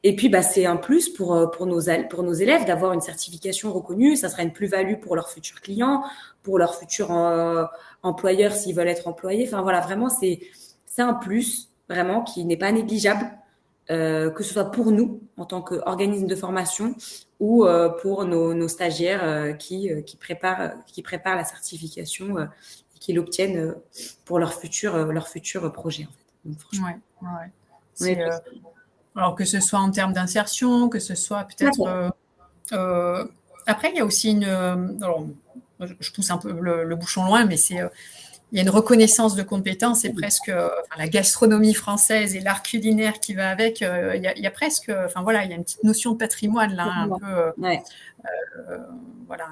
[SPEAKER 2] Et puis, c'est un plus pour nos élèves d'avoir une certification reconnue. Ça sera une plus-value pour leurs futurs clients, pour leurs futurs employeurs s'ils veulent être employés. Enfin voilà, vraiment, c'est un plus vraiment qui n'est pas négligeable. Que ce soit pour nous en tant qu'organisme de formation ou pour nos stagiaires qui préparent la certification et qui l'obtiennent pour leur futur projet. En fait. Donc,
[SPEAKER 1] franchement, alors que ce soit en termes d'insertion, que ce soit peut-être. Après, il y a aussi alors, je pousse un peu le bouchon loin, mais il y a une reconnaissance de compétences et presque la gastronomie française et l'art culinaire qui va avec. Il y a presque, il y a une petite notion de patrimoine là,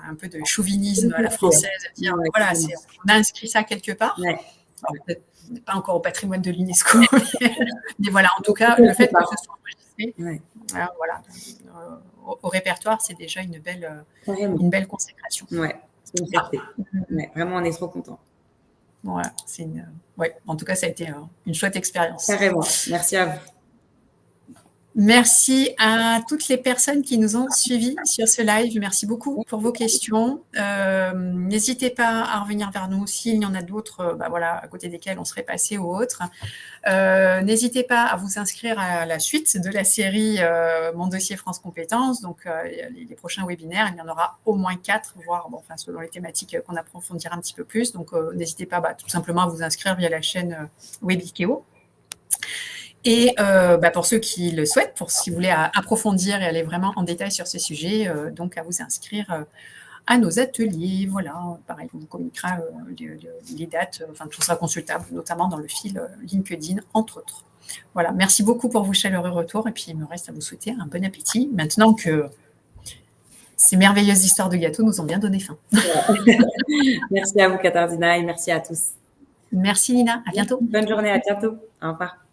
[SPEAKER 1] un peu de chauvinisme à la française. Voilà, on a inscrit ça quelque part. Alors, peut-être on n'est pas encore au patrimoine de l'UNESCO, mais voilà, en tout cas, le fait que ce soit enregistré, au répertoire, c'est déjà une belle consécration.
[SPEAKER 2] Ouais, c'est une fierté. Vraiment, on est trop contents.
[SPEAKER 1] Voilà, en tout cas, ça a été une chouette expérience.
[SPEAKER 2] Carrément. Merci à vous.
[SPEAKER 1] Merci à toutes les personnes qui nous ont suivis sur ce live. Merci beaucoup pour vos questions. N'hésitez pas à revenir vers nous s'il y en a d'autres à côté desquels on serait passé ou autres. N'hésitez pas à vous inscrire à la suite de la série Mon dossier France Compétences. Donc, les prochains webinaires, il y en aura au moins 4, voire selon les thématiques qu'on approfondira un petit peu plus. Donc, n'hésitez pas tout simplement à vous inscrire via la chaîne Webikeo. Et pour ceux qui le souhaitent, si vous voulez approfondir et aller vraiment en détail sur ce sujet, donc à vous inscrire à nos ateliers. Voilà, pareil, on vous communiquera les dates, tout sera consultable, notamment dans le fil LinkedIn, entre autres. Voilà, merci beaucoup pour vos chaleureux retours et puis il me reste à vous souhaiter un bon appétit maintenant que ces merveilleuses histoires de gâteaux nous ont bien donné faim.
[SPEAKER 2] Merci à vous, Katarzyna, et merci à tous.
[SPEAKER 1] Merci Nina, à bientôt.
[SPEAKER 2] Bonne journée, à bientôt. Au revoir.